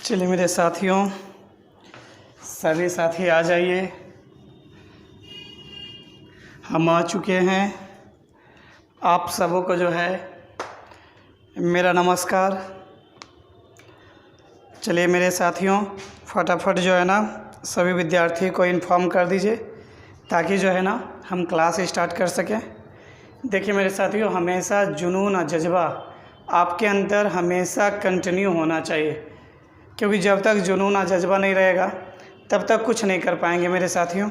चलिए मेरे साथियों, सभी साथी आ जाइए। हम आ चुके हैं। आप सबों को जो है मेरा नमस्कार। चलिए मेरे साथियों, फटाफट जो है ना सभी विद्यार्थी को इन्फॉर्म कर दीजिए ताकि जो है ना हम क्लास स्टार्ट कर सकें। देखिए मेरे साथियों, हमेशा जुनून और जज्बा आपके अंदर हमेशा कंटिन्यू होना चाहिए, क्योंकि जब तक जुनून और जज्बा नहीं रहेगा तब तक कुछ नहीं कर पाएंगे। मेरे साथियों,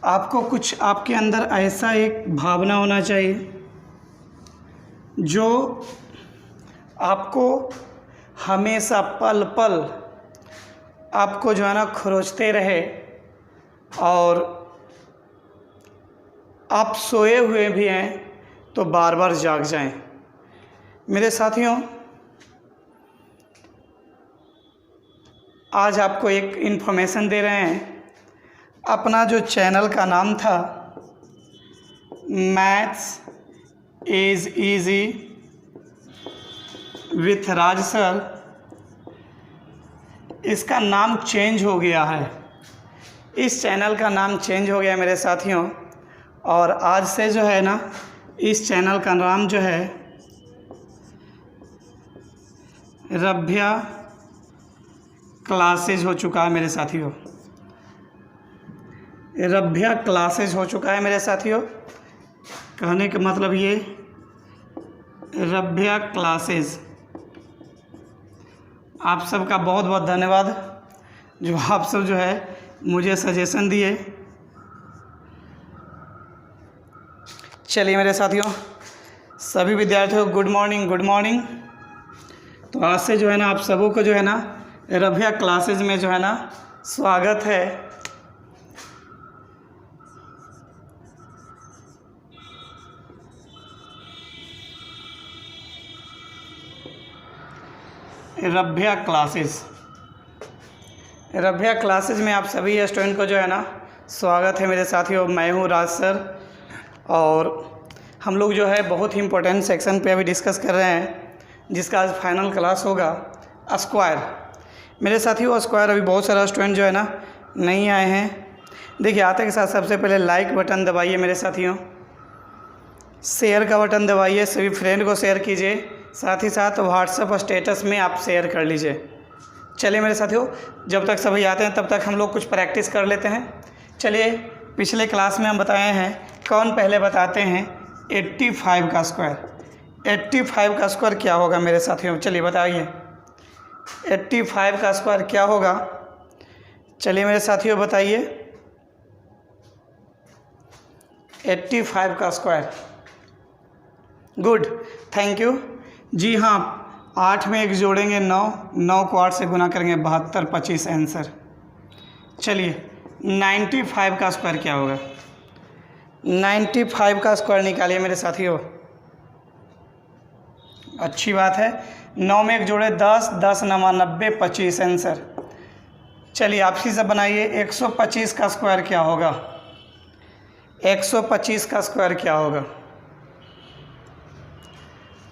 आपको कुछ आपके अंदर ऐसा एक भावना होना चाहिए जो आपको हमेशा पल पल आपको जो है ना खरोंचते रहे और आप सोए हुए भी हैं तो बार बार जाग जाएं। मेरे साथियों, आज आपको एक इन्फॉर्मेशन दे रहे हैं। अपना जो चैनल का नाम था maths is easy with Raj sir, इसका नाम चेंज हो गया है। इस चैनल का नाम चेंज हो गया मेरे साथियों, और आज से जो है ना इस चैनल का नाम जो है रभ्या क्लासेज हो चुका है। मेरे साथियों, रभ्या क्लासेज हो चुका है मेरे साथियों। कहने का मतलब ये रभ्या क्लासेज। आप सबका बहुत बहुत धन्यवाद जो आप सब जो है मुझे सजेशन दिए। चलिए मेरे साथियों, सभी विद्यार्थियों को गुड मॉर्निंग। Good morning. तो आज से जो है ना आप सबों को जो है ना रभ्या क्लासेज में जो है ना स्वागत है। रभ्या क्लासेज में आप सभी स्टूडेंट को जो है ना स्वागत है। मेरे साथियों, मैं हूँ राज सर, और हम लोग जो है बहुत ही इम्पोर्टेंट सेक्शन पे अभी डिस्कस कर रहे हैं, जिसका आज फाइनल क्लास होगा स्क्वायर। मेरे साथियों, स्क्वायर अभी बहुत सारा स्टूडेंट जो है ना नहीं आए हैं। देखिए, आते के साथ सबसे पहले लाइक बटन दबाइए मेरे साथियों, शेयर का बटन दबाइए, सभी फ्रेंड को शेयर कीजिए, साथ ही साथ व्हाट्सएप स्टेटस में आप शेयर कर लीजिए। चलिए मेरे साथियों, जब तक सभी आते हैं तब तक हम लोग कुछ प्रैक्टिस कर लेते हैं। चलिए, पिछले क्लास में हम बताए हैं, कौन पहले बताते हैं 85 का स्क्वायर। 85 का स्क्वायर क्या होगा मेरे साथियों? चलिए बताइए, 85 का स्क्वायर क्या होगा? चलिए मेरे साथियों बताइए, 85 का स्क्वायर। Good, thank you. जी हाँ, 8 में 1 जोड़ेंगे 9, 9 को 8 से गुना करेंगे 72, 25 आंसर। चलिए, 95 का स्क्वायर क्या होगा? 95 का स्क्वायर निकालिए मेरे साथियों। अच्छी बात है। 9 में 1 जोड़े 10, 10 9 90, 25 आंसर। चलिए, आप ही से बनाइए, 125 का स्क्वायर क्या होगा? 125 का स्क्वायर क्या होगा?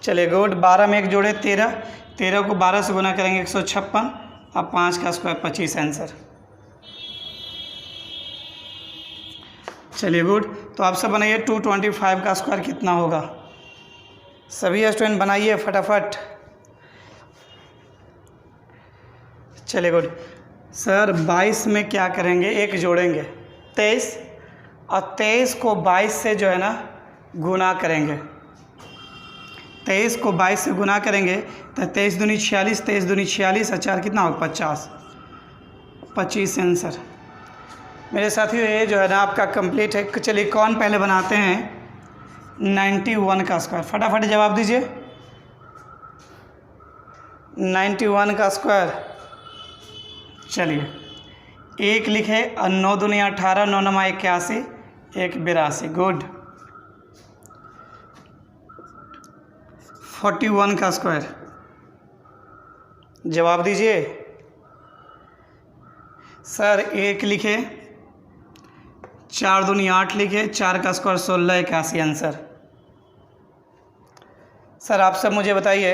चलिए गुड। 12 में 1 जोड़े 13, 13 को 12 से गुना करेंगे 156, अब 5 का स्क्वायर 25 आंसर। चलिए गुड। तो आप सब बनाइए, 225 का स्क्वायर कितना होगा? सभी स्टूडेंट बनाइए फटाफट। चलिए गुड। सर 22 में क्या करेंगे? 1 जोड़ेंगे 23, और 23 को 22 से जो है ना गुना करेंगे। 23 को 22 से गुना करेंगे तो 23 दूनी 46, 23 दूनी 46, और 4 कितना होगा? 50, 25 आंसर। मेरे साथियों, ये जो है ना आपका कंप्लीट है। चलिए, कौन पहले बनाते हैं 91 का स्क्वायर? फटाफट जवाब दीजिए। 91 का स्क्वायर। चलिए, 1 लिखे, और 9 दूनी 18, 9 9 81, 1 82। गुड। 41 का स्क्वायर जवाब दीजिए। सर 1 लिखे, 4 दूनी 8 लिखे, 4 का स्क्वायर 16, 81 आंसर। सर आप सब मुझे बताइए,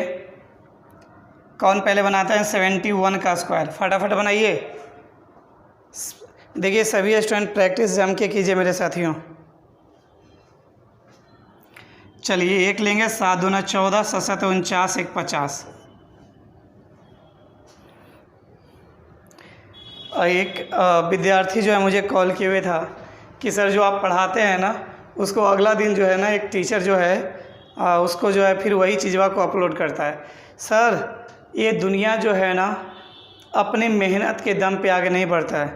कौन पहले बनाता है 71 का स्क्वायर? फटाफट बनाइए। देखिए सभी स्टूडेंट प्रैक्टिस जम के कीजिए मेरे साथियों। चलिए एक लेंगे, 7 दूना 14, 7 7 49, 1 50। एक विद्यार्थी जो है मुझे कॉल किए हुए था कि सर जो आप पढ़ाते हैं ना, उसको अगला दिन जो है ना एक टीचर जो है उसको जो है फिर वही चीज़वा को अपलोड करता है। सर ये दुनिया जो है ना अपने मेहनत के दम पे आगे नहीं बढ़ता है,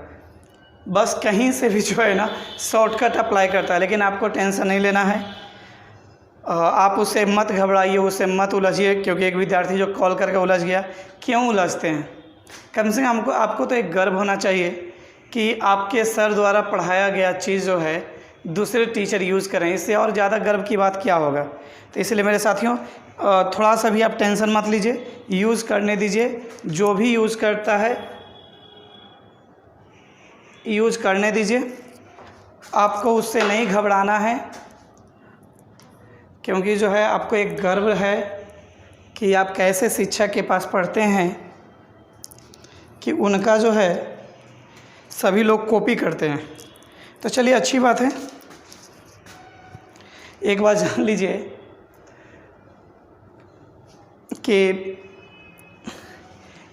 बस कहीं से भी जो है ना शॉर्टकट अप्लाई करता है। लेकिन आपको टेंशन नहीं लेना है, आप उससे मत घबराइए, उससे मत उलझिए, क्योंकि एक विद्यार्थी जो कॉल करके उलझ गया। क्यों उलझते हैं? कम से कम आपको तो एक गर्व होना चाहिए कि आपके सर द्वारा पढ़ाया गया चीज़ जो है दूसरे टीचर यूज़ करें। इससे और ज़्यादा गर्व की बात क्या होगा? तो इसलिए मेरे साथियों थोड़ा सा भी आप टेंशन मत लीजिए, यूज़ करने दीजिए। जो भी यूज़ करता है यूज़ करने दीजिए, आपको उससे नहीं घबराना है, क्योंकि जो है आपको एक गर्व है कि आप कैसे शिक्षक के पास पढ़ते हैं कि उनका जो है सभी लोग कॉपी करते हैं। तो चलिए अच्छी बात है। एक बात जान लीजिए कि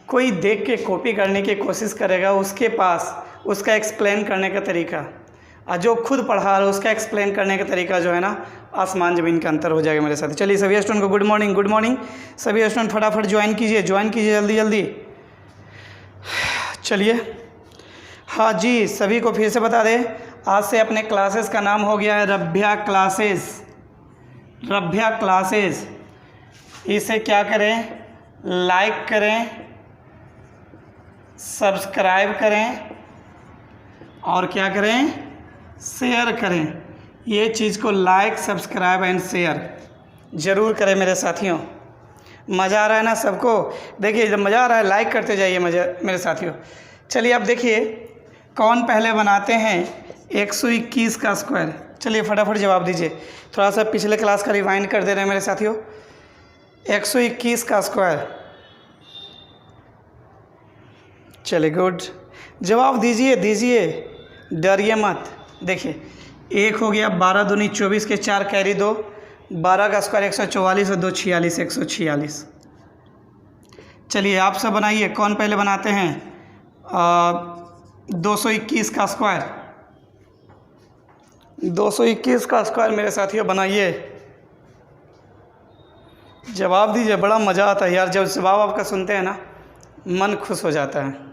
कोई देख के कॉपी करने की कोशिश करेगा, उसके पास उसका एक्सप्लेन करने का तरीका, और जो खुद पढ़ा रहा है उसका एक्सप्लेन करने का तरीका जो है ना आसमान ज़मीन का अंतर हो जाएगा मेरे साथ। चलिए सभी स्टूडेंट को गुड मॉर्निंग। गुड मॉर्निंग सभी स्टूडेंट, फटाफट ज्वाइन कीजिए जल्दी जल्दी। चलिए हाँ जी, सभी को फिर से बता दें, आज से अपने क्लासेस का नाम हो गया है रभ्या क्लासेस। रभ्या क्लासेस, इसे क्या करें? लाइक करें, सब्सक्राइब करें और क्या करें? शेयर करें। ये चीज़ को लाइक, सब्सक्राइब एंड शेयर ज़रूर करें मेरे साथियों। मज़ा आ रहा है ना सबको? देखिए जब मज़ा आ रहा है लाइक करते जाइए मेरे साथियों। चलिए अब देखिए कौन पहले बनाते हैं 121 का स्क्वायर। चलिए फटाफट जवाब दीजिए। थोड़ा सा पिछले क्लास का रिवाइंड कर दे रहे हैं मेरे साथियों। 121 का स्क्वायर, चलिए गुड, जवाब दीजिए, डरिए मत। देखिए एक हो गया 12 दूनी 24 के 4 कैरी 2, 12 का स्क्वायर 144 और 2 46, 146। चलिए आप सब बनाइए, कौन पहले बनाते हैं 221 का स्क्वायर? 221 का स्क्वायर मेरे साथियों बनाइए, जवाब दीजिए। बड़ा मज़ा आता है यार, जब जवाब आपका सुनते हैं ना मन खुश हो जाता है।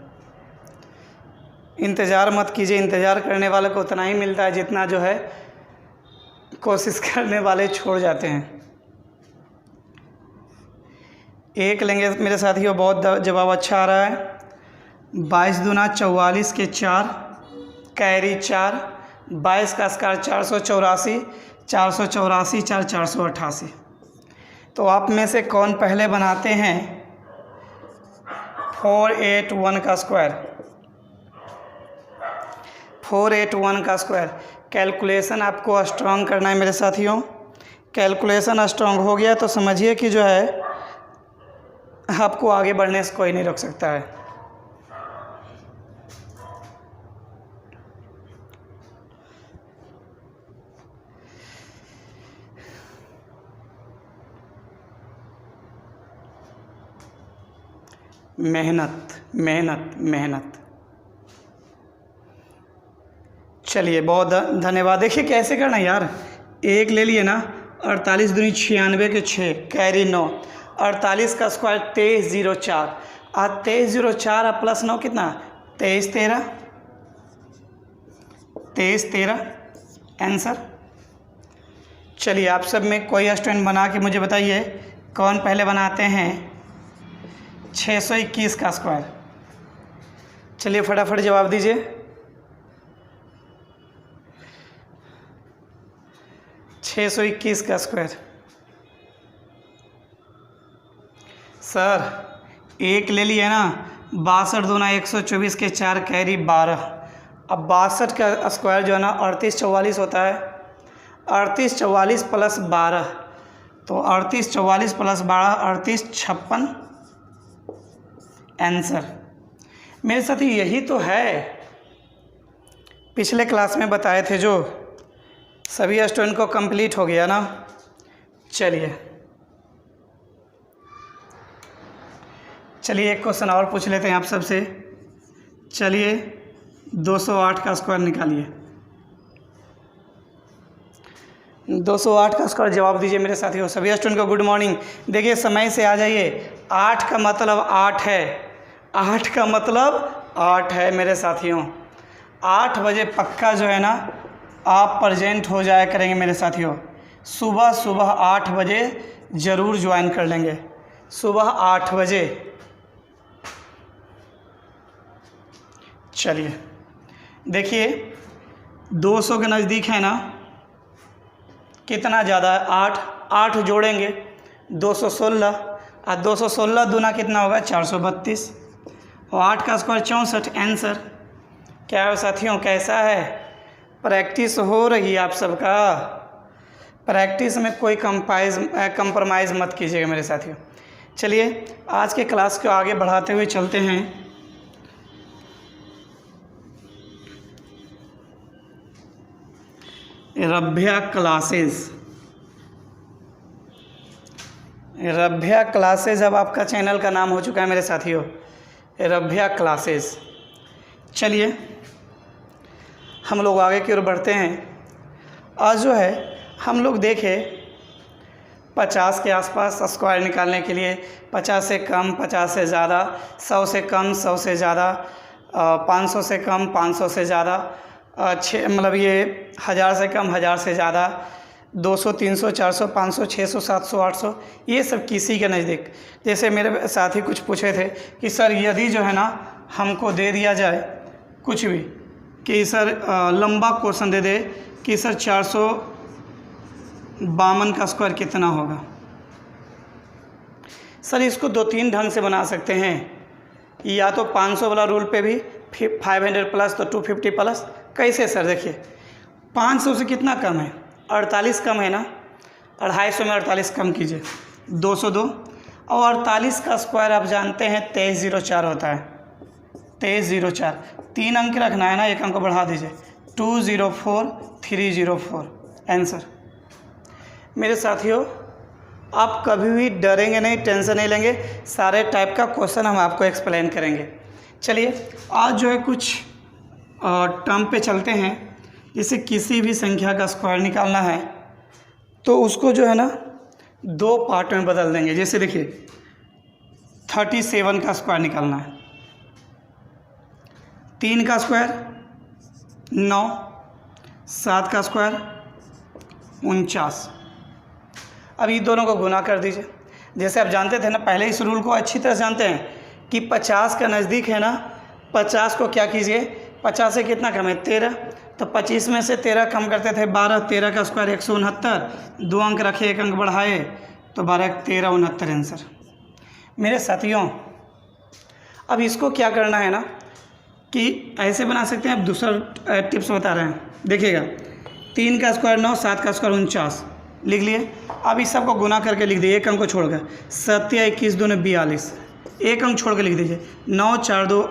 इंतज़ार मत कीजिए, इंतज़ार करने वाले को उतना ही मिलता है जितना जो है कोशिश करने वाले छोड़ जाते हैं। एक लेंगे मेरे साथियों, बहुत जवाब अच्छा आ रहा है। 22 दूना 44 के 4 कैरी 4, 22 का स्क्वायर 484, 484 4 488। तो आप में से कौन पहले बनाते हैं 481 का स्क्वायर? 481 का स्क्वायर। कैलकुलेशन आपको स्ट्रॉन्ग करना है मेरे साथियों। कैलकुलेशन स्ट्रॉन्ग हो गया तो समझिए कि जो है आपको आगे बढ़ने से कोई नहीं रोक सकता है। मेहनत मेहनत मेहनत। चलिए बहुत धन्यवाद। देखिए कैसे करना यार, एक ले लिए ना, 48 दूनी 96 के 6 कैरी 9, 48 का स्क्वायर 2304, और 2304 प्लस 9 कितना? 2313, 2313 आंसर। चलिए आप सब में कोई स्टूडेंट बना के मुझे बताइए कौन पहले बनाते हैं 621 का स्क्वायर। चलिए फटाफट जवाब दीजिए। 621 का स्क्वायर। सर एक ले लिए ना, 62 दूना 124 के 4 कैरी 12। अब 62 का स्क्वायर जो है ना 3844 होता है। 3844 प्लस 12, तो 3844 प्लस 12 3856, आंसर। मेरे साथ यही तो है, पिछले क्लास में बताए थे जो, सभी स्टूडेंट को कंप्लीट हो गया ना। चलिए एक क्वेश्चन और पूछ लेते हैं आप सबसे। चलिए 208 का स्क्वायर निकालिए। 208 का स्क्वायर जवाब दीजिए मेरे साथियों। सभी स्टूडेंट को गुड मॉर्निंग। देखिए समय से आ जाइए। 8 का मतलब 8 है, 8 का मतलब 8 है मेरे साथियों। 8 बजे पक्का जो है ना आप प्रेजेंट हो जाया करेंगे मेरे साथियों। सुबह 8 बजे ज़रूर ज्वाइन कर लेंगे, सुबह 8 बजे। चलिए देखिए 200 के नज़दीक है ना, कितना ज़्यादा है, 8 जोड़ेंगे 216, और 216 दूना कितना होगा 432, और 8 का स्क्वायर 64 आंसर। क्या है साथियों, कैसा है, प्रैक्टिस हो रही है आप सबका। प्रैक्टिस में कोई कंप्रोमाइज़ मत कीजिएगा मेरे साथियों। चलिए आज के क्लास को आगे बढ़ाते हुए चलते हैं। रभ्या क्लासेज अब आपका चैनल का नाम हो चुका है मेरे साथियों, रभ्या क्लासेज। चलिए हम लोग आगे की ओर बढ़ते हैं। आज जो है हम लोग देखें 50 के आसपास स्क्वायर निकालने के लिए, 50 से कम 50 से ज़्यादा, 100 से कम 100 से ज़्यादा, 500 से कम 500 से ज़्यादा, मतलब ये 1000 से कम 1000 से ज़्यादा, 200 300 400 500 600 700 800, ये सब किसी के नज़दीक। जैसे मेरे साथी कुछ पूछे थे कि सर यदि जो है ना हमको दे दिया जाए कुछ भी, कि सर लंबा क्वेश्चन दे दे कि सर 452 का स्क्वायर कितना होगा। सर इसको 2-3 ढंग से बना सकते हैं, या तो 500 वाला रूल पे भी 500 प्लस तो 250 प्लस। कैसे सर, देखिए 500 से कितना कम है, 48 कम है ना, 250 में 48 कम कीजिए 202, और 48 का स्क्वायर आप जानते हैं 2304 होता है। 2304 3 अंक रखना है ना, 1 अंक बढ़ा दीजिए 204304 आंसर। मेरे साथियों आप कभी भी डरेंगे नहीं, टेंशन नहीं लेंगे, सारे टाइप का क्वेश्चन हम आपको एक्सप्लेन करेंगे। चलिए आज जो है कुछ टर्म पे चलते हैं। जैसे किसी भी संख्या का स्क्वायर निकालना है तो उसको जो है ना 2 पार्ट में बदल देंगे। जैसे देखिए 37 का स्क्वायर निकालना है, 3 का स्क्वायर 9, 7 का स्क्वायर 49। अब ये दोनों को गुना कर दीजिए। जैसे आप जानते थे ना, पहले इस रूल को अच्छी तरह जानते हैं कि 50 का नज़दीक है ना, 50 को क्या कीजिए, 50 से कितना कम है 13, तो 25 में से 13 कम करते थे 12, 13 का स्क्वायर 169, 2 अंक रखे 1 अंक बढ़ाए तो 12 13 69 आंसर। मेरे साथियों अब इसको क्या करना है ना कि ऐसे बना सकते हैं। अब दूसरा टिप्स बता रहे हैं, देखिएगा 3 का स्क्वायर 9, 7 का स्क्वायर 49 लिख लिए। अब इस सब को गुना करके लिख दिए, 1 अंक को छोड़कर 7 या 21 2 42, 1 अंक छोड़ के लिख दीजिए 9 4 2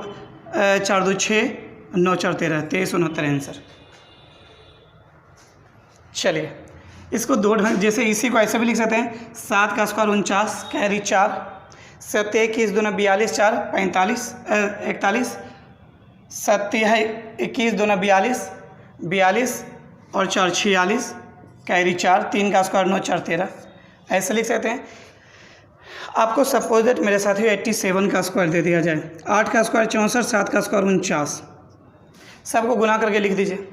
6 9 4 13 23 69 आंसर। चलिए इसको 2 ढंग, जैसे इसी को ऐसे भी लिख सकते हैं 7 का स्क्वायर 49 कैरी 4, 7 21 2 42 4 45 41, 7 21 2 42 42 और 4 46 कैरी 4, 3 का स्क्वायर 9 4 13 ऐसे लिख सकते हैं। आपको सपोज दैट मेरे साथियों 87 का स्क्वायर दे दिया जाए, 8 का स्क्वायर 64, 7 का स्क्वायर 49, सबको गुना करके लिख दीजिए।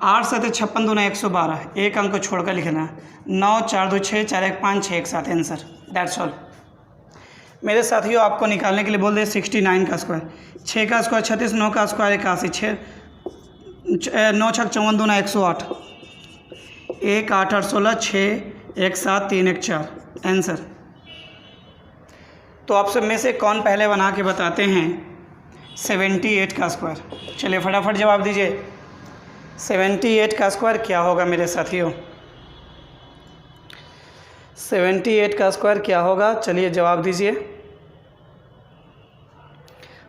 8 7 56 2 112, 1 अंक को छोड़कर लिखना है 9 4 2 6 4 1 5 6 1 7 आंसर। That's all. मेरे साथियों आपको निकालने के लिए बोल दे 69 का स्क्वायर, 6 का स्क्वायर 36, 9 का स्क्वायर 81, 9 6 54 2 108, 1 8 8 16 6 1 7 3 1 4 आंसर। तो आप सब में से कौन पहले बना के बताते हैं 78 का स्क्वायर? चलिए फटाफट जवाब दीजिए। 78 का स्क्वायर क्या होगा मेरे साथियों? 78 का स्क्वायर क्या होगा? चलिए जवाब दीजिए।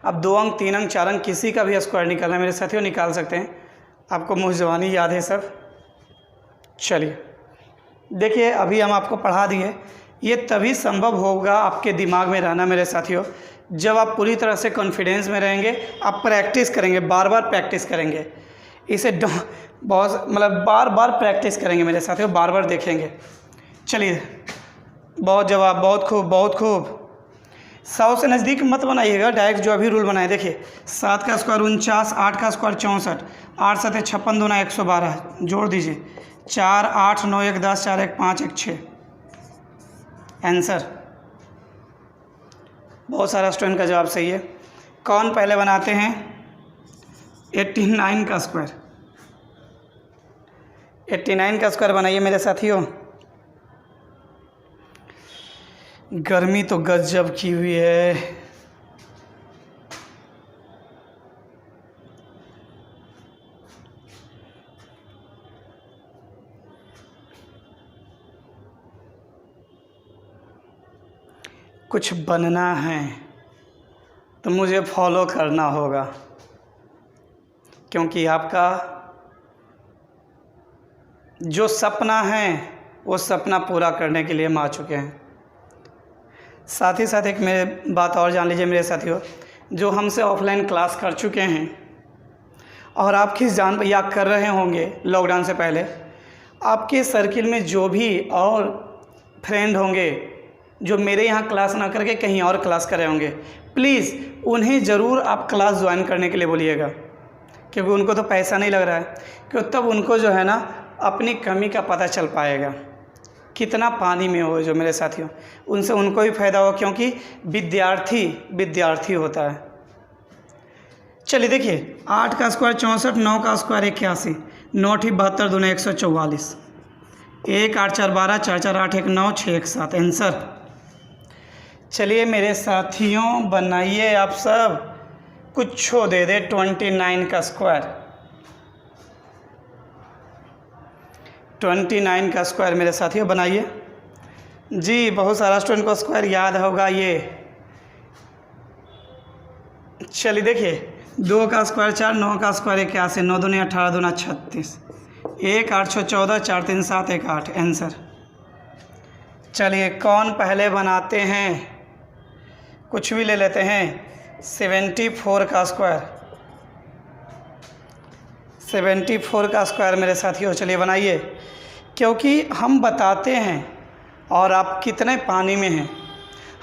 अब 2 अंक 3 अंक 4 अंक किसी का भी स्क्वायर निकालना है मेरे साथियों, निकाल सकते हैं। आपको मुँह ज़बानी याद है सब। चलिए देखिए, अभी हम आपको पढ़ा दिए। ये तभी संभव होगा आपके दिमाग में रहना मेरे साथियों, जब आप पूरी तरह से कॉन्फिडेंस में रहेंगे, आप प्रैक्टिस करेंगे, बार बार प्रैक्टिस करेंगे इसे, बहुत मतलब बार बार प्रैक्टिस करेंगे मेरे साथियों, बार बार देखेंगे। चलिए, बहुत जवाब, बहुत खूब, बहुत खूब। 100 से नज़दीक मत बनाइएगा, डायरेक्ट जो अभी रूल बनाए। देखिए 7 का स्क्वायर 49, 8 का स्क्वायर 64, 8 7 56 दूना 112, जोड़ दीजिए 4 8 9 1 10 4 1 5 1 6, आंसर। बहुत सारा स्टूडेंट का जवाब सही है। कौन पहले बनाते हैं 89 का स्क्वायर? 89 का स्क्वायर बनाइए मेरे साथियों। गर्मी तो गजब की हुई है। कुछ बनना है तो मुझे फॉलो करना होगा, क्योंकि आपका जो सपना है वो सपना पूरा करने के लिए हम आ चुके हैं। साथ ही साथ एक मेरे बात और जान लीजिए मेरे साथियों, जो हमसे ऑफलाइन क्लास कर चुके हैं और आप किस जान या कर रहे होंगे लॉकडाउन से पहले, आपके सर्किल में जो भी और फ्रेंड होंगे जो मेरे यहाँ क्लास ना करके कहीं और क्लास कर रहे होंगे, प्लीज़ उन्हें ज़रूर आप क्लास ज्वाइन करने के लिए बोलिएगा, क्योंकि उनको तो पैसा नहीं लग रहा है, क्योंकि तब उनको जो है ना अपनी कमी का पता चल पाएगा, कितना पानी में हो जो मेरे साथियों, उनसे उनको भी फ़ायदा हो, क्योंकि विद्यार्थी होता है। चलिए देखिए, 8 का स्क्वायर 64, 9 का स्क्वायर 81, 9 ठी 72 दूना 144, 1 8 4 12 4 4 8 1 9 6 1 7, आंसर। चलिए मेरे साथियों बनाइए आप सब, कुछ दे दे 29 का स्क्वायर। 29 का स्क्वायर मेरे साथियों बनाइए जी। बहुत सारा स्टूडेंट को स्क्वायर याद होगा ये। चलिए देखिए, 2 का स्क्वायर 4, 9 का स्क्वायर 81, 9 दूनी 18 दूना 36, 1 8 6 14 4 3 7 1 8, आंसर। चलिए कौन पहले बनाते हैं? कुछ भी ले लेते हैं। 74 का स्क्वायर, 74 का स्क्वायर मेरे साथियों, चलिए बनाइए, क्योंकि हम बताते हैं और आप कितने पानी में हैं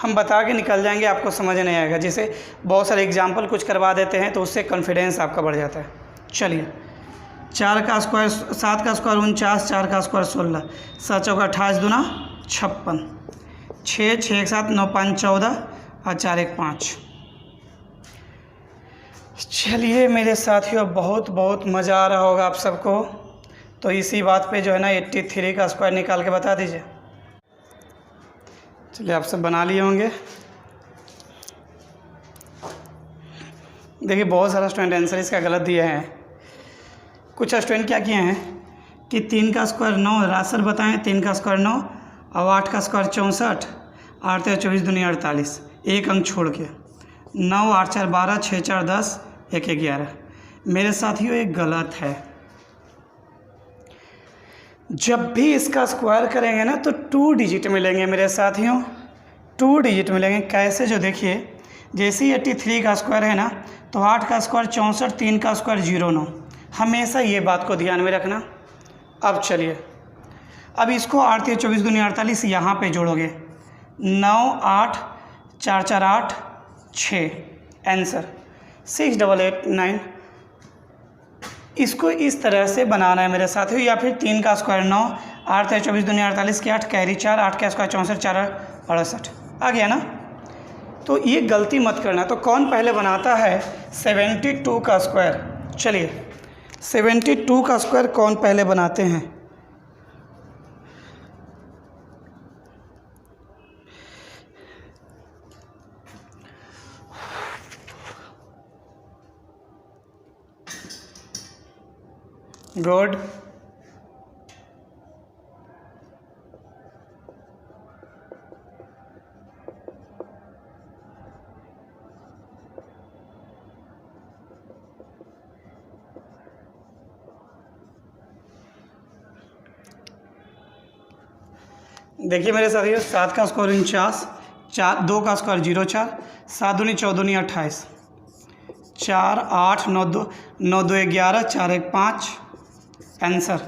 हम बता के निकल जाएंगे, आपको समझ नहीं आएगा। जैसे बहुत सारे एग्जाम्पल कुछ करवा देते हैं तो उससे कॉन्फिडेंस आपका बढ़ जाता है। चलिए 4 का स्क्वायर 7 का स्क्वायर 49, 4 का स्क्वायर 16, 7 चौका 28 दूना 56, 6 6 1 7 9 5 14 और 4 1 5। चलिए मेरे साथियों, बहुत बहुत मज़ा आ रहा होगा आप सबको, तो इसी बात पे जो है ना 83 का स्क्वायर निकाल के बता दीजिए। चलिए आप सब बना लिए होंगे। देखिए बहुत सारा स्टूडेंट आंसर इसका गलत दिए हैं। कुछ स्टूडेंट क्या किए हैं कि 3 का स्क्वायर 9, रासर बताएं, 3 का स्क्वायर 9 और 8 का स्क्वायर 64, 8 24 दूनी 48, एक अंक छोड़ के 9 8 4 12 6 4 10 1 11। मेरे साथियों ये गलत है। जब भी इसका स्क्वायर करेंगे ना तो 2 डिजिट मिलेंगे मेरे साथियों, 2 डिजिट मिलेंगे। कैसे? जो देखिए, जैसे ही 83 का स्क्वायर है ना तो 8 का स्क्वायर 64, 3 का स्क्वायर 09, हमेशा ये बात को ध्यान में रखना। अब चलिए, अब इसको 8 24 दूनी 48 यहाँ पे जोड़ोगे, 9 8 4 4 8 6, आंसर 6889। इसको इस तरह से बनाना है मेरे साथियों, या फिर 3 का स्क्वायर 9, 8 24 दूनी 48 के 8 कैरी 4, 8 का स्क्वायर 64 4 68, आ गया ना। तो ये गलती मत करना। तो कौन पहले बनाता है 72 का स्क्वायर? चलिए 72 का स्क्वायर कौन पहले बनाते हैं? गुड। देखिए मेरे साथियों, 7 का स्क्वायर 49, 2 का स्क्वायर 04, 7 दूनी 14 दूनी 28, 4 8 9 2 9 2 11, 4 1 5। आंसर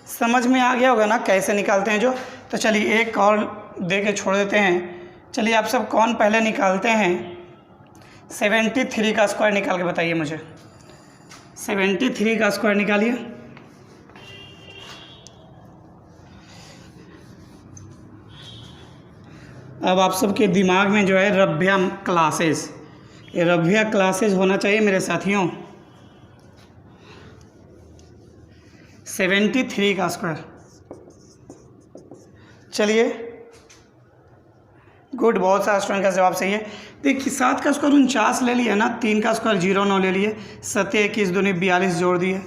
समझ में आ गया होगा ना कैसे निकालते हैं जो। तो चलिए एक और दे के छोड़ देते हैं। चलिए आप सब कौन पहले निकालते हैं? 73 का स्क्वायर निकाल के बताइए मुझे। 73 का स्क्वायर निकालिए। अब आप सबके दिमाग में जो है रभ्या क्लासेस, ये रभ्या क्लासेस होना चाहिए मेरे साथियों। 73 का स्क्वायर, चलिए गुड, बहुत सारा स्टूडेंट का जवाब सही है। देखिए 7 का स्क्वायर 49 ले लिया ना, 3 का स्क्वायर 09 ले लिए, 7 21 दूनी 42 जोड़ दिए,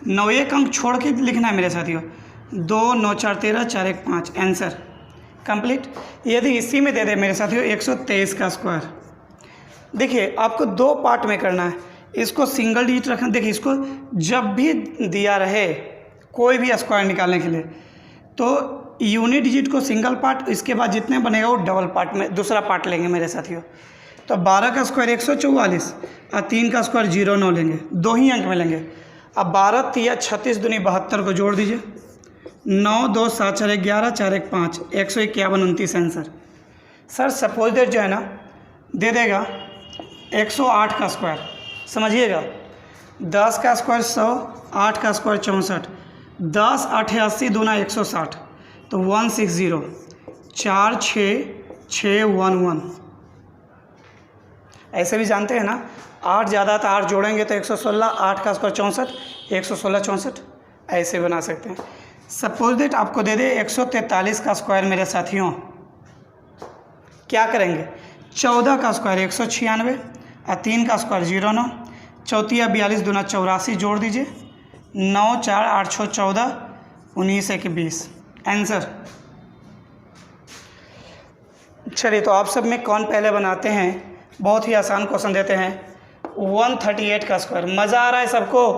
9 एक अंक छोड़ के लिखना है मेरे साथियों। 2 9 4 13, 4 1 5। Answer complete. यदि इसी में दे दे मेरे साथियों 123 का स्क्वायर, देखिए आपको 2 पार्ट में करना है। इसको सिंगल डिजिट रखना। देखिए इसको जब भी दिया रहे कोई भी स्क्वायर निकालने के लिए, तो यूनिट डिजिट को सिंगल पार्ट, इसके बाद जितने बनेगा वो डबल पार्ट में दूसरा पार्ट लेंगे मेरे साथियों। तो 12 का स्क्वायर 144 और 3 का स्क्वायर 09 लेंगे, 2 ही अंक में लेंगे। अब 12 3 36 दूनी 72 को जोड़ दीजिए। 9 2 7 4 11, 4 1 5, 151 29। आंसर सर सपोज दैट जो है ना दे देगा 108 का स्क्वायर, समझिएगा 10 का स्क्वायर 100, 8 का स्क्वायर 64, 10 8 80 दूना 160, तो 160, 4 6 6 1 1। ऐसे भी जानते हैं ना, 8 ज़्यादा तो 8 जोड़ेंगे तो 116, 8 का स्क्वायर 64, 116 64, ऐसे बना सकते हैं। सपोज दैट आपको दे दे 143 का स्क्वायर मेरे साथियों, क्या करेंगे? 14 का स्क्वायर 196 और 3 का स्क्वायर 09, 4 42 दूना 84 जोड़ दीजिए। 9 4 8 6 14, 19 1 20। आंसर चलिए तो आप सब में कौन पहले बनाते हैं? बहुत ही आसान क्वेश्चन देते हैं। 138 का स्क्वायर, मज़ा आ रहा है सबको?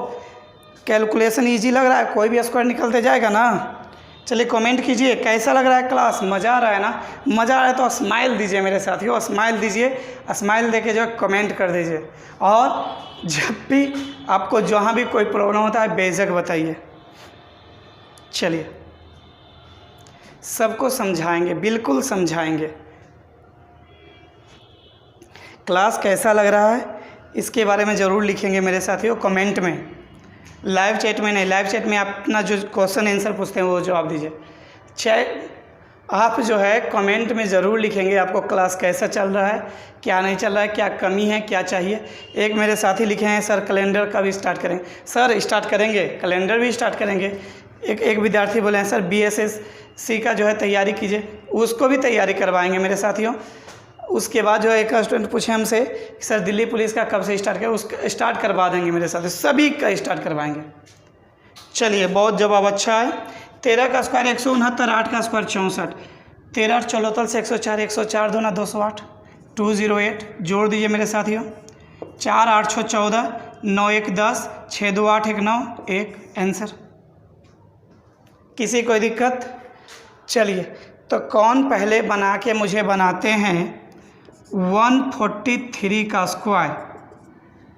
कैलकुलेशन इजी लग रहा है? कोई भी स्क्वायर निकलते जाएगा ना? चलिए कमेंट कीजिए कैसा लग रहा है क्लास, मज़ा आ रहा है ना? मज़ा आ रहा है तो स्माइल दीजिए मेरे साथियों, स्माइल दीजिए, स्माइल देके जो कमेंट कर दीजिए। और जब भी आपको जहाँ भी कोई प्रॉब्लम होता है बेझिझक बताइए। चलिए सबको समझाएंगे, बिल्कुल समझाएंगे। क्लास कैसा लग रहा है इसके बारे में ज़रूर लिखेंगे मेरे साथियों कमेंट में, लाइव चैट में नहीं। लाइव चैट में आप अपना जो क्वेश्चन आंसर पूछते हैं वो जवाब दीजिए। आप जो है कमेंट में ज़रूर लिखेंगे आपको क्लास कैसा चल रहा है, क्या नहीं चल रहा है, क्या कमी है, क्या चाहिए। एक मेरे साथी लिखे हैं सर कैलेंडर कब स्टार्ट करेंगे? सर स्टार्ट करेंगे, कैलेंडर भी स्टार्ट करेंगे। एक विद्यार्थी बोले हैं सर BSSC का जो है तैयारी कीजिए, उसको भी तैयारी करवाएंगे मेरे साथियों। उसके बाद जो है एक स्टूडेंट पूछे हमसे सर दिल्ली पुलिस का कब से स्टार्ट करें? उसका स्टार्ट करवा देंगे मेरे साथ, सभी का स्टार्ट करवाएंगे। चलिए बहुत जवाब अच्छा है। 13 का स्क्वायर 169, 8 का स्क्वायर 64, 13 8 चौलतल से 104, 104 दूना 208, 208 जोड़ दीजिए मेरे साथियों। 4 8 6 14, 9 1 10, 6 2 8 1 9 1। आंसर किसी कोई दिक्कत? चलिए तो कौन पहले बना के मुझे बनाते हैं 143 का स्क्वायर?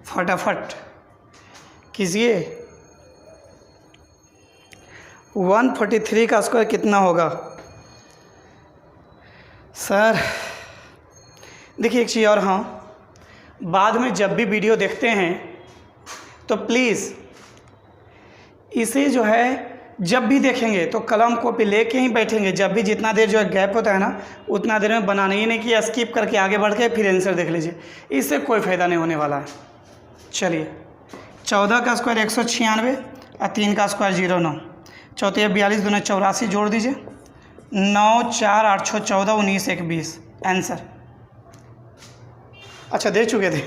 फटाफट कीजिए। 143 का स्क्वायर कितना होगा सर? देखिए एक चीज़ और, हाँ बाद में जब भी वीडियो देखते हैं तो प्लीज़ इसे जो है जब भी देखेंगे तो कलम कॉपी लेके ही बैठेंगे। जब भी जितना देर जो है गैप होता है ना उतना देर में बनाना ही नहीं कि स्किप करके आगे बढ़ के फिर आंसर देख लीजिए, इससे कोई फ़ायदा नहीं होने वाला है। चलिए 14 का स्क्वायर 196 और 3 का स्क्वायर 09, 4 42 दूना 84 जोड़ दीजिए। 9 4 8 6 14, 19 1 20। आंसर अच्छा दे चुके थे,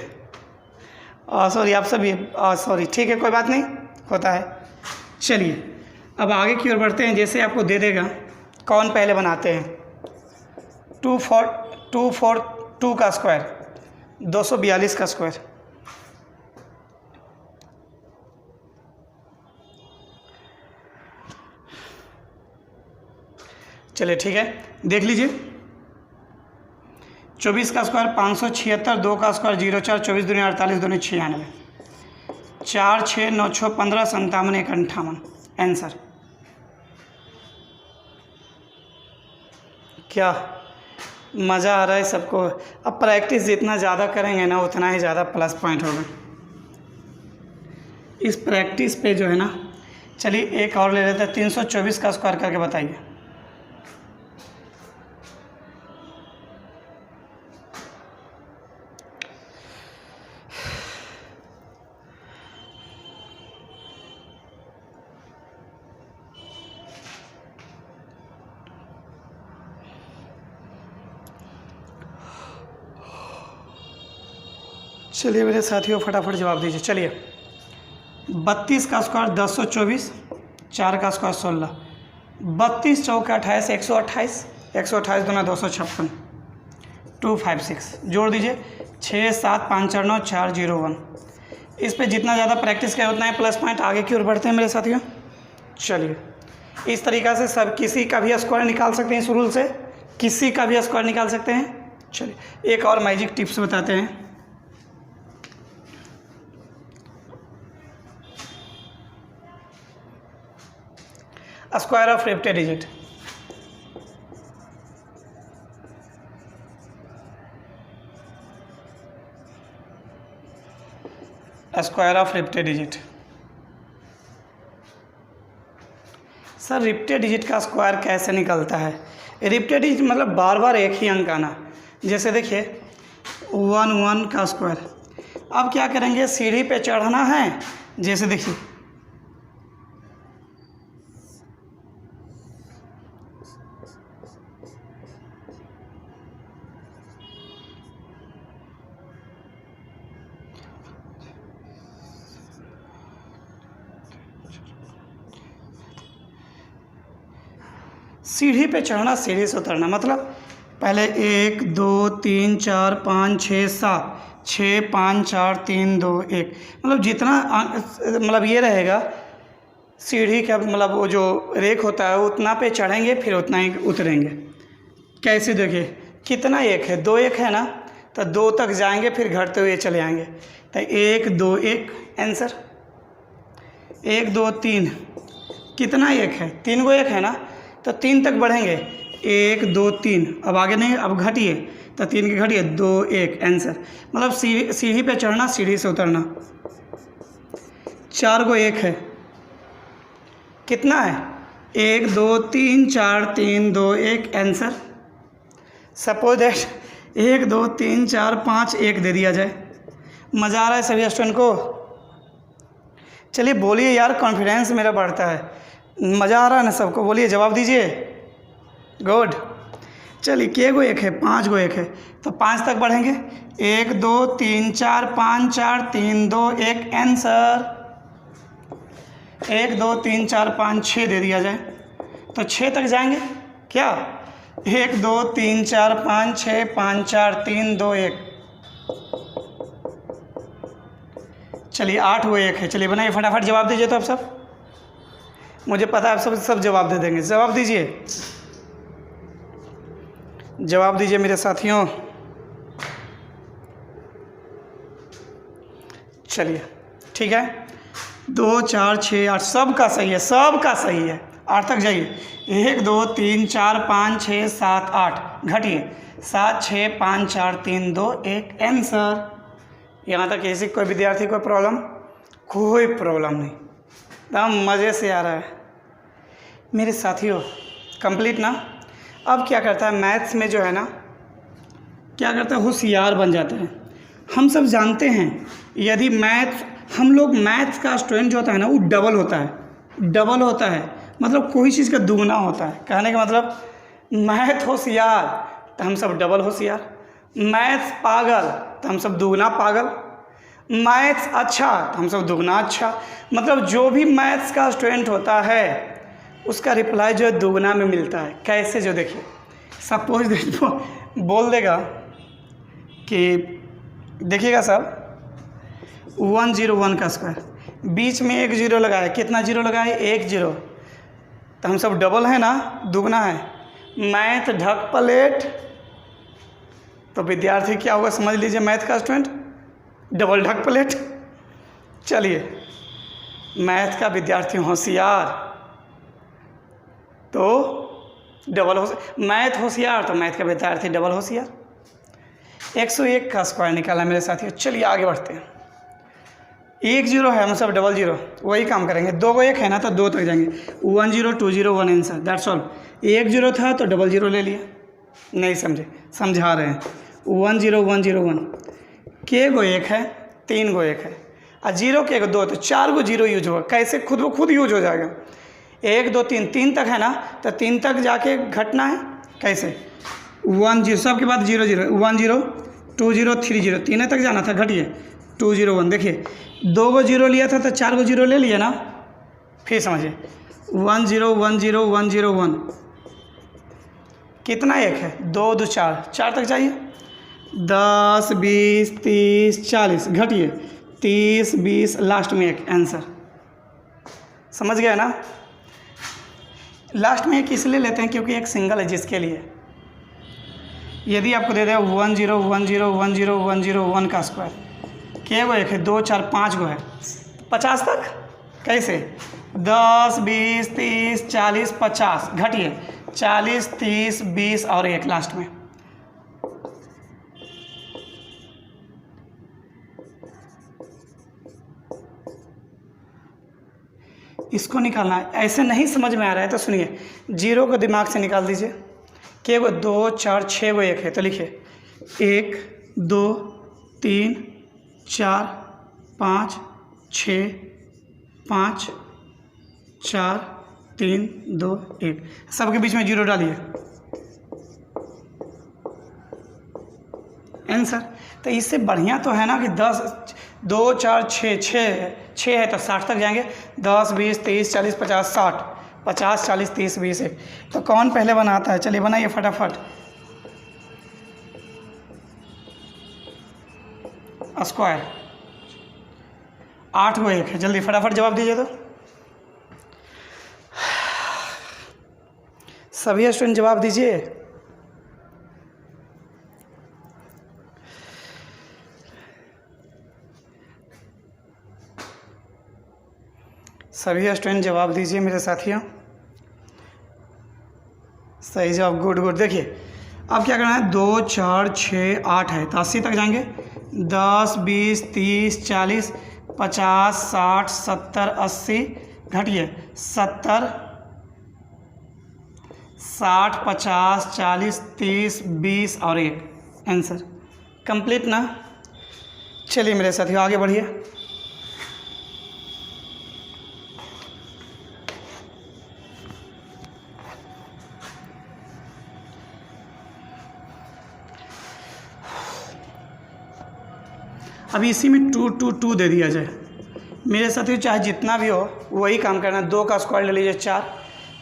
सॉरी आप सभी, सॉरी ठीक है कोई बात नहीं, होता है। चलिए अब आगे की ओर बढ़ते हैं। जैसे आपको दे देगा, कौन पहले बनाते हैं? 242 का स्क्वायर, 242 का स्क्वायर, चलिए ठीक है, देख लीजिए। 24 का स्क्वायर 576, 2 का स्क्वायर 04, 24 दूनी 48, दूनी 96, 4 6 9 6 15, 57 1 58। आंसर क्या मज़ा आ रहा है सबको? अब प्रैक्टिस जितना ज़्यादा करेंगे ना उतना ही ज़्यादा प्लस पॉइंट होगा इस प्रैक्टिस पे जो है ना। चलिए एक और ले लेते हैं, 324 का स्क्वायर करके बताइए। चलिए मेरे साथियों फटाफट जवाब दीजिए। चलिए 32 का स्क्वायर 1024, 4 का स्क्वायर 16, 32 चौका 28, 128, 128 दूना 256, 256 जोड़ दीजिए। 6 7 5 4 9 4 0 1। इस पे जितना ज़्यादा प्रैक्टिस करें उतना ही प्लस पॉइंट आगे की ओर बढ़ते हैं मेरे साथियों। चलिए इस तरीक़ा से सब किसी का भी स्क्वायर निकाल सकते हैं, इस रूल से किसी का भी स्क्वायर निकाल सकते हैं। चलिए एक और मैजिक टिप्स बताते हैं। Square of रिप्टेड digit, square of रिप्टेड digit. Sir रिप्टेड digit का स्क्वायर कैसे निकलता है? रिप्टेड डिजिट मतलब बार बार एक ही अंक आना। जैसे देखिए 1 1 का स्क्वायर, अब क्या करेंगे, सीढ़ी पे चढ़ना है। जैसे देखिए सीढ़ी पे चढ़ना, सीढ़ी से उतरना, मतलब पहले 1 2 3 4 5 6 7, 6 5 4 3 2 1, मतलब जितना मतलब ये रहेगा सीढ़ी का, मतलब वो जो रेख होता है उतना पे चढ़ेंगे फिर उतना ही उतरेंगे। कैसे देखिए कितना एक है, 2 1 है ना, तो 2 तक जाएंगे फिर घटते हुए चले आएंगे। तो 1 2 1 आंसर। 1 2 3 कितना एक है, 3 गो एक है ना, तो 3 तक बढ़ेंगे। 1 2 3, अब आगे नहीं, अब घटिए तो 3 की घटिए 2 1 आंसर। मतलब सीढ़ी पे चढ़ना, सीढ़ी से उतरना। 4 गो एक है, कितना है, 1 2 3 4 3 2 1 आंसर। सपोज दैट 1 2 3 4 5 1 दे दिया जाए। मज़ा आ रहा है सभी स्टूडेंट को? चलिए बोलिए यार, कॉन्फिडेंस मेरा बढ़ता है। मज़ा आ रहा है ना सबको? बोलिए, जवाब दीजिए। गुड। चलिए के गो एक है, 5 गो एक है, तो 5 तक बढ़ेंगे। 1 2 3 4 5 4 3 2 1 आंसर। 1 2 3 4 5 6 दे दिया जाए तो 6 तक जाएंगे क्या? 1 2 3 4 5 6 5 4 3 2 1। चलिए 8 गो एक है। चलिए बनाइए फटाफट, जवाब दीजिए। तो आप सब, मुझे पता है आप सब जवाब दे देंगे। जवाब दीजिए, जवाब दीजिए मेरे साथियों। चलिए ठीक है, 2 4 6 8 सबका सही है, सबका सही है। 8 तक जाइए। 1 2 3 4 5 6 7 8 घटिए 7 6 5 4 3 2 1 आंसर। यहाँ तक किसी कोई विद्यार्थी कोई प्रॉब्लम? कोई प्रॉब्लम नहीं, एकदम मज़े से आ रहा है मेरे साथियों। कंप्लीट ना? अब क्या करता है मैथ्स में जो है ना, क्या करता है, होशियार बन जाते हैं। हम सब जानते हैं यदि हम लोग मैथ्स का स्टूडेंट जो होता है ना वो डबल होता है। डबल होता है मतलब कोई चीज़ का दुगना होता है। कहने का मतलब मैथ होशियार तो हम सब डबल होशियार, मैथ्स पागल तो हम सब दुगना पागल, मैथ्स अच्छा तो हम सब दुगना अच्छा। मतलब जो भी मैथ्स का स्टूडेंट होता है उसका रिप्लाई जो है दुगना में मिलता है। कैसे? जो देखिए सपोज बोल देगा कि देखिएगा सब 101 का स्क्वायर, बीच में 1 0 लगाए, कितना जीरो लगाए? 1 0, तो हम सब डबल है ना, दुगना है। मैथ ढक प्लेट, तो विद्यार्थी क्या होगा समझ लीजिए, मैथ का स्टूडेंट डबल ढक प्लेट। चलिए, मैथ का विद्यार्थी होशियार तो डबल मैथ होशियार तो मैथ का विद्यार्थी डबल होशियार। 101 का स्क्वायर निकाला मेरे साथियों। चलिए आगे बढ़ते हैं। 1 0 है, हम सब डबल 0 वही काम करेंगे। 2 को 1 है ना तो 2 तक जाएंगे। 1 0 2 0 1 आंसर, दैट्स ऑल। 1 0 था तो डबल 0 ले लिया, नहीं समझे, समझा रहे हैं। 1 0 1 0 1, के गो 1 है, 3 गो 1 है, और 0 के 2 तो 4 गो 0 यूज होगा। कैसे? खुद ब खुद यूज हो जाएगा। 1 2 3, 3 तक है ना तो 3 तक जाके घटना है। कैसे? 1 0 सबके बाद 0 0, 1 0 2 0 3 0, 3 तक जाना था, घटिए 2 0 1। देखिए 2 गो 0 लिया था तो 4 गो 0 ले लिया ना। फिर समझिए 1 0 1 0 1 0 1, कितना 1 है? 2 2 4, 4 तक जाइए। 10 20 30 40, घटिए 30 20, लास्ट में 1 आंसर। समझ गए ना? लास्ट में 1 इसलिए लेते हैं क्योंकि एक सिंगल है जिसके लिए। यदि आपको दे दे 1 0 1 0 1 0 1 0 1 का स्क्वायर, के गो 1 है? 2 4 5 गो है, 50 तक। कैसे? 10 20 30 40 50, घटिए 40 30 20 और 1 लास्ट में। इसको निकालना है। ऐसे नहीं समझ में आ रहा है तो सुनिए, 0 को दिमाग से निकाल दीजिए। के गो 2 4 6 गो 1 है तो लिखिए 1 2 3 4 5 6 5 4 3 2 1, सबके बीच में 0 डालिए आंसर। तो इससे बढ़िया तो है ना कि 10 2 4 6 6 है तो 60 तक जाएंगे। 10 20 30 40 50 60, 50 40 30 20 1। तो कौन पहले बनाता है? चलिए बनाइए फटाफट। स्क्वायर 8 गो 1 है, जल्दी फटाफट जवाब दीजिए। तो सभी स्टूडेंट जवाब दीजिए। सभी स्टूडेंट जवाब दीजिए मेरे साथियों। सही जवाब, गुड गुड। देखिए अब क्या करना है, 2 4 6 8 है तो 80 तक जाएंगे। 10 20 30 40 50 60 70 80, घटिए 70 60 50 40 30 20 और 1 आंसर। कंप्लीट ना? चलिए मेरे साथियों आगे बढ़िए। अभी इसी में 2 2 2 दे दिया जाए मेरे साथियों, चाहे जितना भी हो वही काम करना। 2 का स्क्वायर ले लीजिए 4,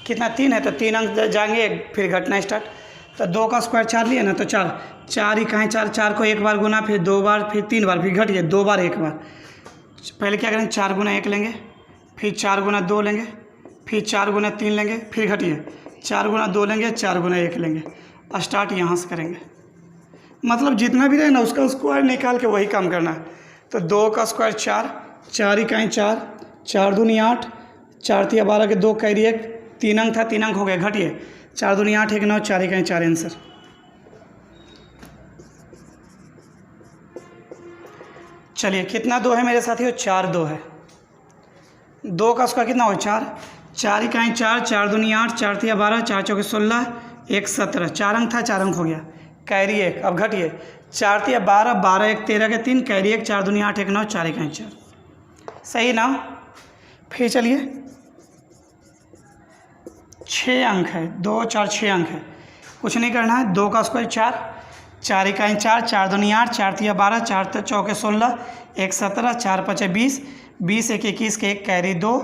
कितना 3 है तो 3 अंक जाएंगे, फिर घटना स्टार्ट। तो 2 का स्क्वायर 4 लिया ना तो 4 4 ही कहें 4, 4 को 1 बार गुना, फिर 2 बार, फिर 3 बार, फिर घटिए 2 बार 1 बार। पहले क्या करेंगे, 4 गुना 1 लेंगे, फिर 4 गुना 2 लेंगे, फिर 4 गुना 3 लेंगे, फिर घटिए 4 गुना 2 लेंगे, 4 गुना 1 लेंगे। स्टार्ट यहाँ से करेंगे, मतलब जितना भी रहे ना उसका स्क्वायर निकाल के वही काम करना है। तो 2 का स्क्वायर 4, 4 ही कहें 4, 4 दूनी 8, 4 तिया 12 के 2 कैरी 1, 3 अंक था 3 अंक हो गया, घटिए 4 दूनी 8 1 9, 4 ही कहें 4 आंसर। चलिए कितना 2 है मेरे साथियों? 4 2 है। 2 का स्क्वायर कितना हो? 4, 4 ही कहें 4, 4 दूनी 8, 4 तिया 12, 4 चौके 16, 1 17, 4 अंक था 4 अंक हो गया, कैरी 1। अब घटिए 4 तिया 12, 12 1 13 के 3, कैरी 1, 4 दूनी 8 1 9, 4 1 4, सही ना? फिर चलिए 6 अंक है, 2 4 6 अंक है, कुछ नहीं करना है। 2 का स्क्वायर 4, 4 इकाई 4, 4 दूनी 8, 4 तिया 12, 4 चौके 16, 1 17, 4 5 20, 20 1 21 के 1 कैरी 2,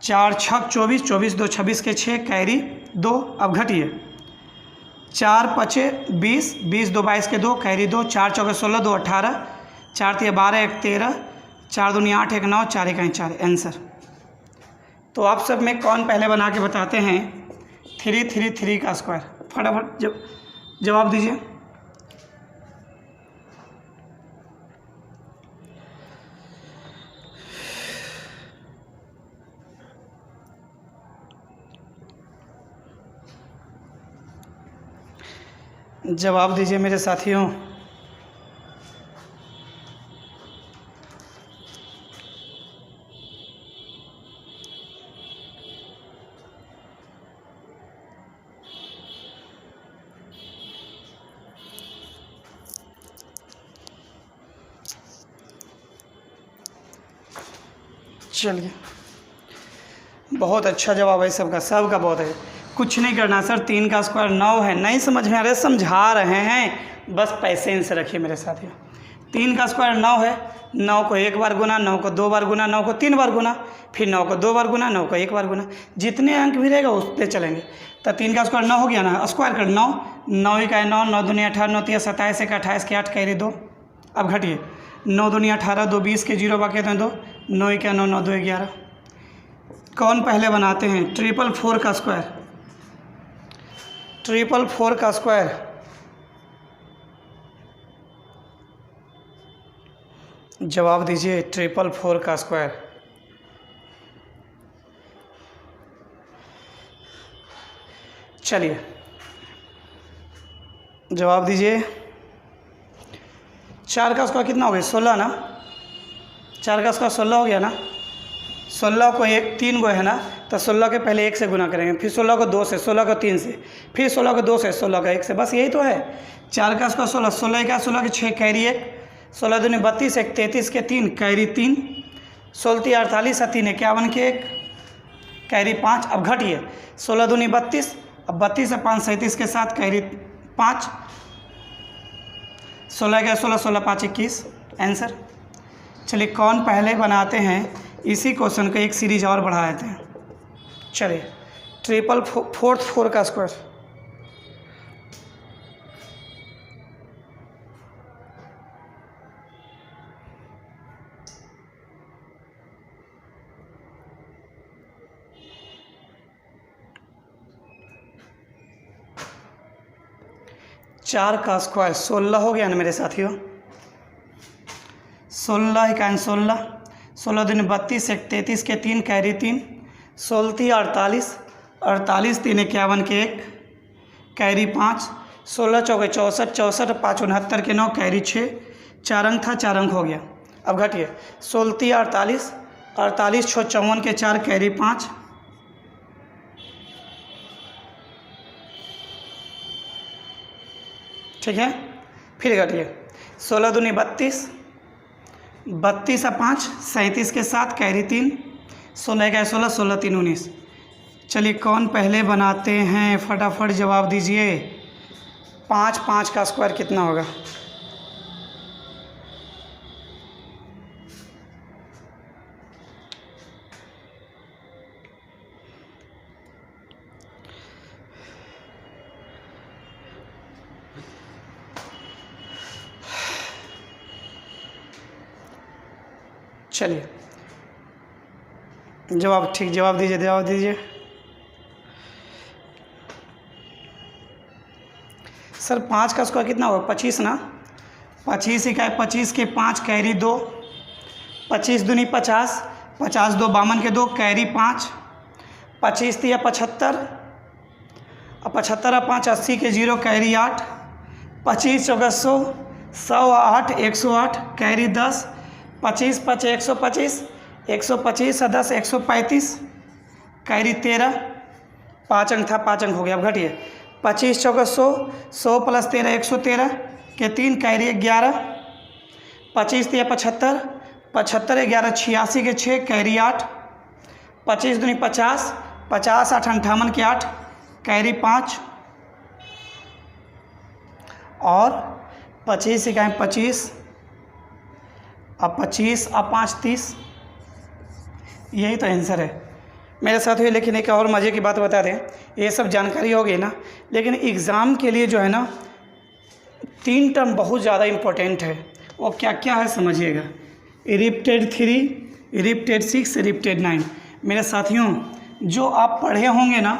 4 6 24, 24 2 26 के 6 कैरी 2। अब घटिए 4 5 20, 20 2 22 के 2 कैरी 2, 4 चौके 16 2 18, 4 तिया 12 1 13, 4 दूनी 8 1 9, 4 इकाई 4 आंसर। तो आप सब में कौन पहले बना के बताते हैं 3 का स्क्वायर। फटाफट जवाब दीजिए। जवाब दीजिए मेरे साथियों। चलिए, बहुत अच्छा जवाब है सबका बहुत है। कुछ नहीं करना सर, 3 का स्क्वायर 9 है। नहीं समझ में आ रहा, समझा रहे हैं, बस पेशेंस रखिए मेरे साथियों। 3 का स्क्वायर 9 है। 9 को 1 बार गुना, 9 को 2 बार गुना, 9 को 3 बार गुना, फिर 9 को 2 बार गुना, 9 को 1 बार गुना। जितने अंक भी रहेगा उससे चलेंगे। तो 3 का स्क्वायर 9 हो गया ना, स्क्वायर कर 9, 9 का 9, 9 दूनी 18, 9 तिया 27, 1 28 के 8 कैरी 2। अब घटिए, 9 दूनी 18, 2 20 के 0 बाकी हैं 2, 9 का 9, 9 2 11। कौन पहले बनाते हैं? 444 का स्क्वायर। 444 का स्क्वायर जवाब दीजिए। 444 का स्क्वायर चलिए जवाब दीजिए। 4 का स्क्वायर कितना हो गया? 16 ना। 4 का स्क्वायर 16 हो गया ना। 16 को 3 गो है ना, तो 16 के पहले 1 से गुना करेंगे, फिर 16 को 2 से, 16 को 3 से, फिर 16 को 2 से, 16 को 1 से। बस यही तो है। 4 का स्क्वायर 16, 16 का 16 के 6 कैरी 1, 16 दूनी 32, 1 33 के 3 कैरी 3, 16 48 और 3 51 के 1 कैरी 5। अब घटिए, 16 दूनी 32, अब 32 से 5 37 के 7 कैरी 5, 16 का 16, 16 5 21 आंसर। चलिए, कौन पहले बनाते हैं? इसी क्वेश्चन को एक सीरीज और बढ़ा देते हैं। चलिए, 444 का स्क्वायर। चार का स्क्वायर 16 हो गया ना मेरे साथियों। 16 इकान 16, 16 दूनी 32, 1 33 के 3 कैरी 3, 16 48, 48 3 51 के 1 कैरी 5, 16 चौके 64, 64 5 69 के 9 कैरी 6, 4 अंक था 4 अंक हो गया। अब घटिए, 16 48, 48 6 54 के 4 कैरी 5, ठीक है। फिर घटिए, 16 दूनी 32, 32 और 5 37 के 7 कैरी 3, 16 का 16, 16 3 19। चलिए, कौन पहले बनाते हैं? फटाफट जवाब दीजिए। 5 का स्क्वायर कितना होगा? चलिए, जवाब ठीक, जवाब दीजिए। सर 5 का स्क्वायर कितना होगा? 25 ना। 25 इकाई 25 के 5 कैरी 2, 25 दूनी 50, 50 2 52 के 2 कैरी 5, 25 तिया 75 और 75 और 5 80 के 0 कैरी 8, 25 चौका 100, 100 8 108 कैरी 10, 25 5 125, 125 और 10 135 कैरी 13, 5 अंक था 5 अंक हो गया। अब घटिए, 25 चौका 100, 100 प्लस 13 113 के 3 कैरी 11, 25 तिया 75, 75 11 86 के 6 कैरी 8, 25 दूनी 50, 50 8 58 के 8 कैरी 5 और 25 इकाई 25 और 25 और 5 30। यही तो आंसर है मेरे साथियों। लेकिन एक और मज़े की बात बता दें, ये सब जानकारी हो गई ना, लेकिन एग्ज़ाम के लिए जो है ना 3 टर्म बहुत ज़्यादा इम्पोर्टेंट है। वो क्या क्या है समझिएगा। Repeated 3, repeated 6, repeated 9। मेरे साथियों, जो आप पढ़े होंगे ना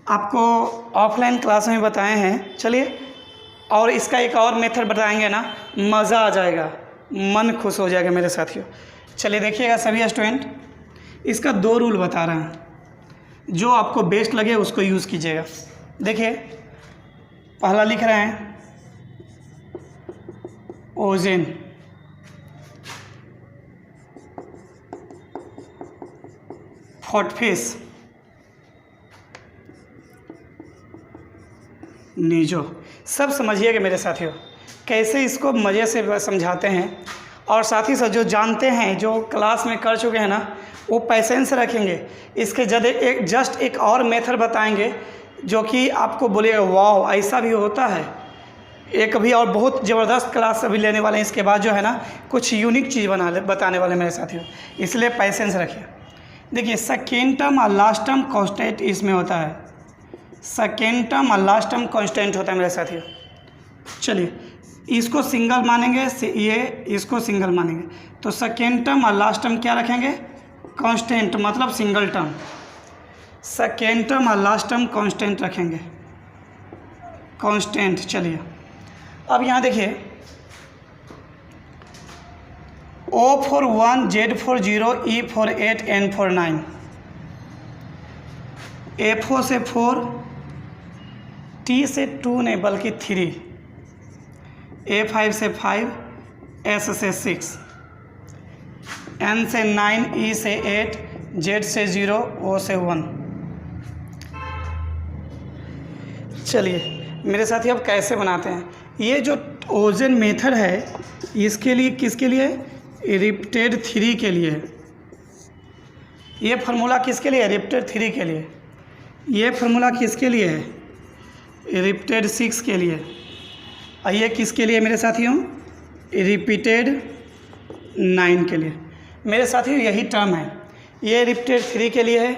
आपको ऑफलाइन क्लास में बताए हैं। चलिए, और इसका एक और मेथड बताएंगे ना, मज़ा आ जाएगा, मन खुश हो जाएगा मेरे साथियों। चलिए देखिएगा सभी स्टूडेंट, इसका 2 रूल बता रहे हैं, जो आपको बेस्ट लगे उसको यूज़ कीजिएगा। देखिए, पहला लिख रहे हैं ओजोन, फॉटफिश, नीजो। सब समझिएगा मेरे साथियों, कैसे इसको मज़े से समझाते हैं। और साथ ही साथ जो जानते हैं, जो क्लास में कर चुके हैं ना, वो पेशेंस रखेंगे। इसके जस्ट एक और मेथड बताएंगे जो कि आपको बोलेगा वाह, ऐसा भी होता है। एक भी और बहुत ज़बरदस्त क्लास अभी लेने वाले हैं इसके बाद, जो है ना कुछ यूनिक चीज़ बताने वाले मेरे साथियों, इसलिए पेशेंस रखिए। देखिए, सेकेंड टर्म और लास्ट टर्म कांस्टेंट इसमें होता है, सेकेंड टर्म और लास्ट टर्म कांस्टेंट होता है मेरे साथियों। चलिए, इसको सिंगल मानेंगे, ये इसको सिंगल मानेंगे, तो सेकेंड टर्म और लास्ट टर्म क्या रखेंगे? कांस्टेंट, मतलब सिंगल टर्म। सेकेंड टर्म और लास्ट टर्म कांस्टेंट रखेंगे, कांस्टेंट। चलिए, अब यहाँ देखिए, O for 1, Z for 0, E for 8, N for 9, F से 4, T से 2 नहीं बल्कि 3, A5 से 5, S से 6, N से 9, E से 8, Z से 0, O से 1। चलिए मेरे साथी, अब कैसे बनाते हैं? ये जो ओजन मेथड है, इसके लिए किसके लिए? रिपीटेड 3 के लिए। ये फार्मूला किसके लिए है? रिपीटेड 3 के लिए। ये फार्मूला किसके लिए है? रिपीटेड 6 के लिए। और ये किसके लिए मेरे साथियों? रिपीटेड 9 के लिए। मेरे साथियों, यही टर्म है, ये रिपीटेड 3 के लिए है,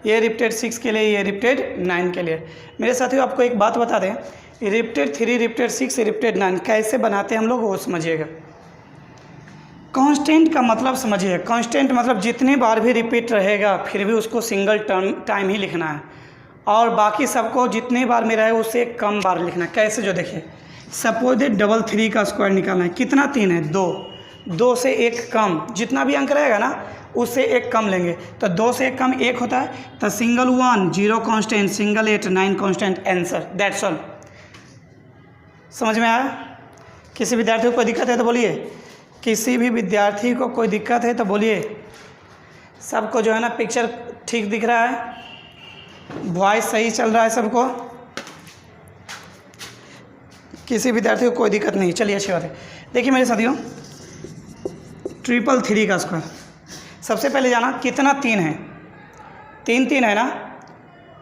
ये रिपीटेड 6 के लिए, ये रिपीटेड 9 के लिए। मेरे साथियों, आपको एक बात बता दें, रिपीटेड 3, रिपीटेड 6, रिपीटेड 9 कैसे बनाते हैं हम लोग, वो समझिएगा। कांस्टेंट का मतलब समझिए। कांस्टेंट मतलब जितनी बार भी रिपीट रहेगा फिर भी उसको सिंगल टाइम ही लिखना है, और बाकी सबको जितनी बार में रहे उससे कम बार लिखना है। कैसे? जो देखिए, सपोज दैट 3 का स्क्वायर निकालना है। कितना 3 है? 2। 2 से 1 कम, जितना भी अंक रहेगा ना उससे 1 कम लेंगे, तो 2 से 1 कम 1 होता है, तो single 1, 0 constant, single 8, 9 constant, answer, that's all. समझ में आया? किसी विद्यार्थी को कोई दिक्कत है तो बोलिए, किसी भी विद्यार्थी को कोई दिक्कत है तो बोलिए। सबको जो है ना पिक्चर ठीक दिख रहा है, वॉइस सही चल रहा है सबको, किसी विद्यार्थी को कोई दिक्कत नहीं? चलिए, अच्छी बात है। देखिए मेरे साथियों, 333 का स्क्वायर, सबसे पहले जाना कितना 3 है? 3 है ना,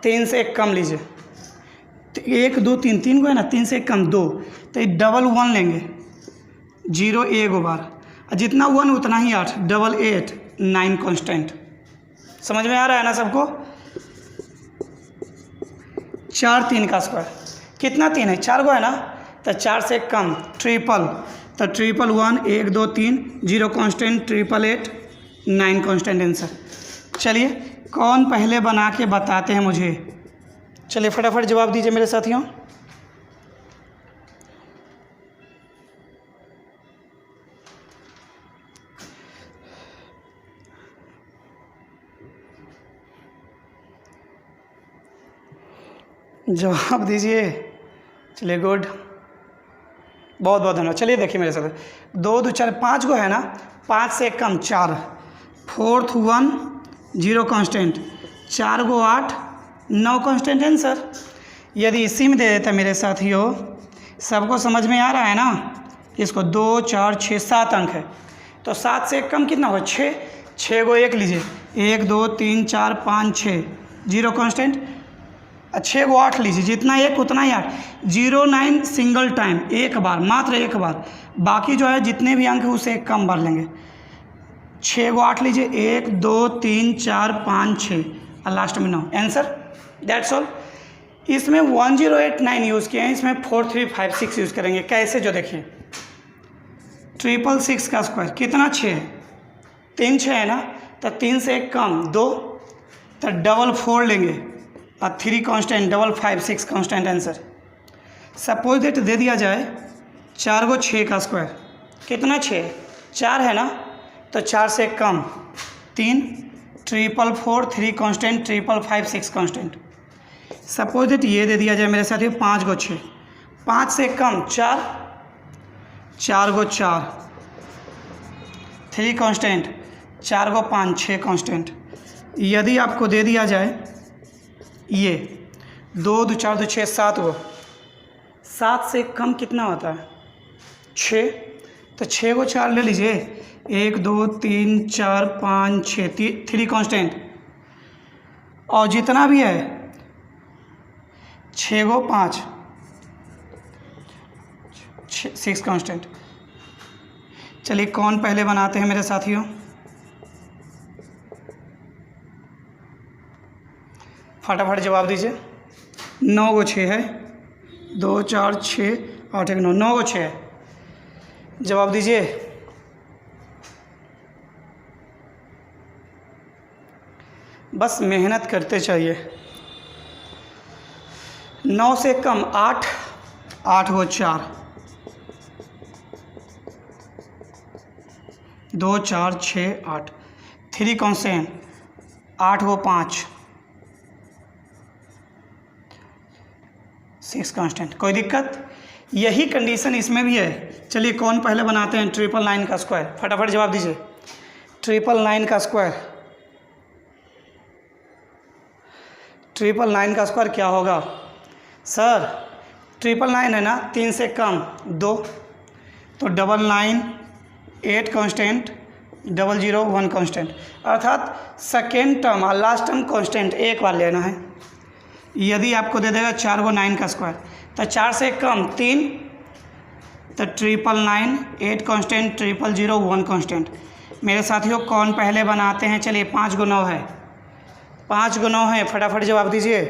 3 से 1 कम लीजिए, 1 2 3, 3 को है ना, 3 से 1 कम 2, तो डबल 1 लेंगे, 0 1 बार, जितना 1 उतना ही 8, डबल 8, 9 कांस्टेंट। समझ में आ रहा है ना सबको? 4 3 का स्क्वायर, कितना 3 है? 4 को है ना, तो 4 से कम, ट्रिपल, तो 111, 1 2 3, 0 कांस्टेंट, 888, 9 कांस्टेंट, आंसर। चलिए, कौन पहले बना के बताते हैं मुझे? चलिए फटाफट जवाब दीजिए मेरे साथियों। जवाब दीजिए। चलिए, गुड, बहुत बहुत धन्यवाद। चलिए देखिए मेरे साथ, 2 2 4 5 को है ना, 5 से कम 4, 4th 1, 0 कांस्टेंट, 4 को 8, 9 कांस्टेंट, आंसर। यदि इसी में दे देता मेरे साथियों, सबको समझ में आ रहा है ना? इसको 2 4 6 7 अंक है, तो 7 से कम कितना हो? 6, 6 को 1 लीजिए, 1 2 3 4 5 6, 0 कांस्टेंट, 6 को 8 लीजिए, जितना 1 उतना ही 8, 0 9 सिंगल टाइम, 1 बार, मात्र 1 बार, बाकी जो है जितने भी अंक है उसे 1 कम बार लेंगे। 6 को 8 लीजिए, 1 2 3 4 5 6, और लास्ट में 9, आंसर, दैट्स ऑल। इसमें 1089 यूज़ किए हैं, इसमें 4356 यूज़ करेंगे। कैसे? जो देखिए, 666 का स्क्वायर कितना? 6, 3 6 है ना, तो 3 से 1 कम 2, तो डबल 4 लेंगे, और 3 constant, double 5 6 constant answer. Suppose that they दिया जाए 4 को 6 का स्क्वायर, कितना 6 4 है ना, तो 4 से कम 3, 4 4 3 कांस्टेंट, 5 5 6 कांस्टेंट। सपोज दैट ये दे दिया जाए मेरे साथ 5 को 6, 5 से कम 4, 4 को 4, 3 कांस्टेंट, 4 को 5 6 कांस्टेंट। यदि आपको दे दिया जाए ये 2 2 4 2 6 7 को, 7 से कम कितना होता है 6, तो 6 को 4 ले लीजिए, 1 2 3 4 5 6 3 कांस्टेंट, और जितना भी है 6 को 5 6 कांस्टेंट। चलिए कौन पहले बनाते हैं मेरे साथियों, फटाफट जवाब दीजिए। 9 को 6 है, 2 4 6 8 1 9, 9 को 6 है, जवाब दीजिए। बस मेहनत करते चाहिए। 9 से कम 8, 8 को 4, 2 4 6 8, 3 कांस्टेंट, 8 को 5 6 कांस्टेंट। कोई दिक्कत? यही कंडीशन इसमें भी है। चलिए कौन पहले बनाते हैं 999 का स्क्वायर, फटाफट जवाब दीजिए। 999 का स्क्वायर, 999 का स्क्वायर क्या होगा सर? 999 है ना, 3 से कम 2, तो 99 8 कांस्टेंट, 00 1 कांस्टेंट, अर्थात सेकेंड टर्म और लास्ट टर्म कांस्टेंट एक बार लेना है। यदि आपको दे देगा 4 को 9 का स्क्वायर, तो 4 से कम 3, तो 999 8 कांस्टेंट, 00 1 कांस्टेंट। मेरे साथियों कौन पहले बनाते हैं? चलिए 5 को 9 है, 5 को 9 है, फटाफट जवाब दीजिए,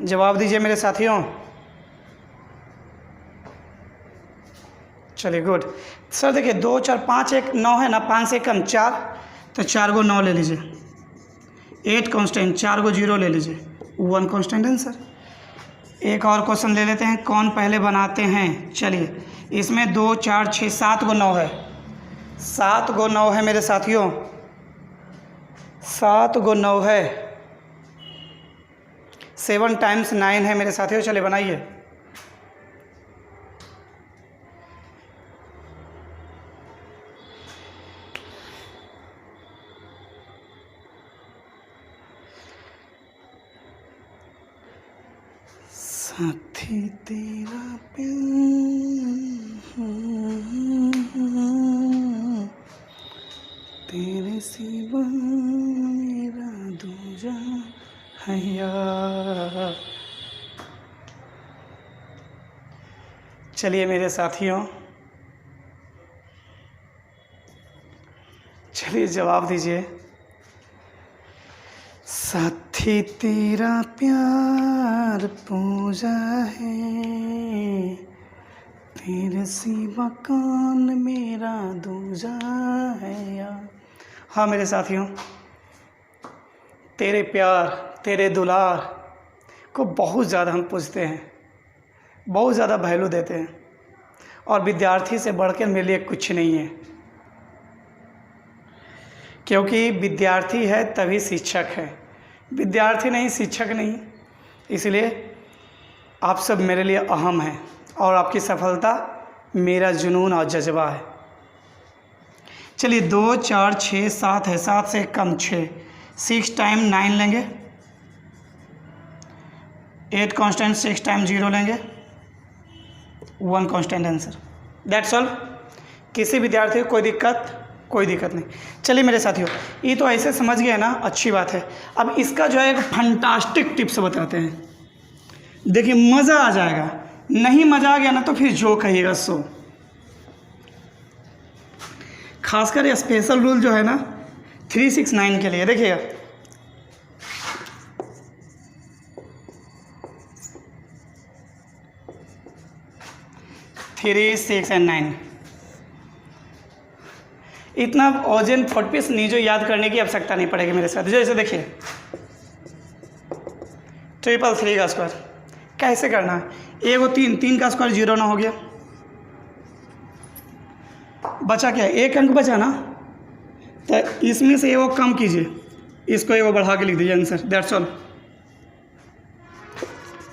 जवाब दीजिए मेरे साथियों। चलिए गुड सर। देखिए 2 4 5 1 9 है ना, 5 से कम 4, तो 4 को 9 ले लीजिए, 8 कांस्टेंट, 4 को 0 ले लीजिए, 1 कांस्टेंट आंसर। एक और क्वेश्चन ले लेते हैं, कौन पहले बनाते हैं? चलिए इसमें 2 4 6 7 को 9 है, 7 को 9 है मेरे साथियों, 7 को 9 है, 7 टाइम्स 9 है मेरे साथियों। चलिए बनाइए। साथी तेरा प्यार तेरे सिवा मेरा दूजा है यार। चलिए मेरे साथियों, चलिए जवाब दीजिए। साथी तेरा प्यार पूजा है, तेरे सिवा कौन मेरा दूजा है यार। हाँ मेरे साथियों, तेरे प्यार, तेरे दुलार को बहुत ज़्यादा हम पूजते हैं, बहुत ज़्यादा वैल्यू देते हैं, और विद्यार्थी से बढ़कर मेरे लिए कुछ नहीं है, क्योंकि विद्यार्थी है तभी शिक्षक है, विद्यार्थी नहीं शिक्षक नहीं। इसलिए आप सब मेरे लिए अहम हैं, और आपकी सफलता मेरा जुनून और जज्बा है। चलिए 2 4 6 7 है, 7 से कम 6, 6 टाइम 9 लेंगे, 8 कांस्टेंट, 6 टाइम 0 लेंगे, 1 कांस्टेंट आंसर। That's all. किसी विद्यार्थी को कोई दिक्कत नहीं। चलिए मेरे साथियों, ये तो ऐसे समझ गए ना, अच्छी बात है। अब इसका जो है एक फंटास्टिक टिप्स बताते हैं, देखिए मज़ा आ जाएगा। नहीं मज़ा आ गया ना तो फिर जो कहिएगा सो। खासकर स्पेशल रूल जो है ना 369 के लिए, देखिएगा 3 6 और 9, इतना ओजन 40 नीजो याद करने की आवश्यकता नहीं पड़ेगी मेरे साथ। जैसे देखिए 333 का स्क्वायर कैसे करना है? एक वो 3 का स्क्वायर 0 ना हो गया, बचा क्या? एक अंक बचा ना, तो इसमें से वो कम कीजिए, इसको वो बढ़ा के लिख दीजिए आंसर, दैट्स ऑल।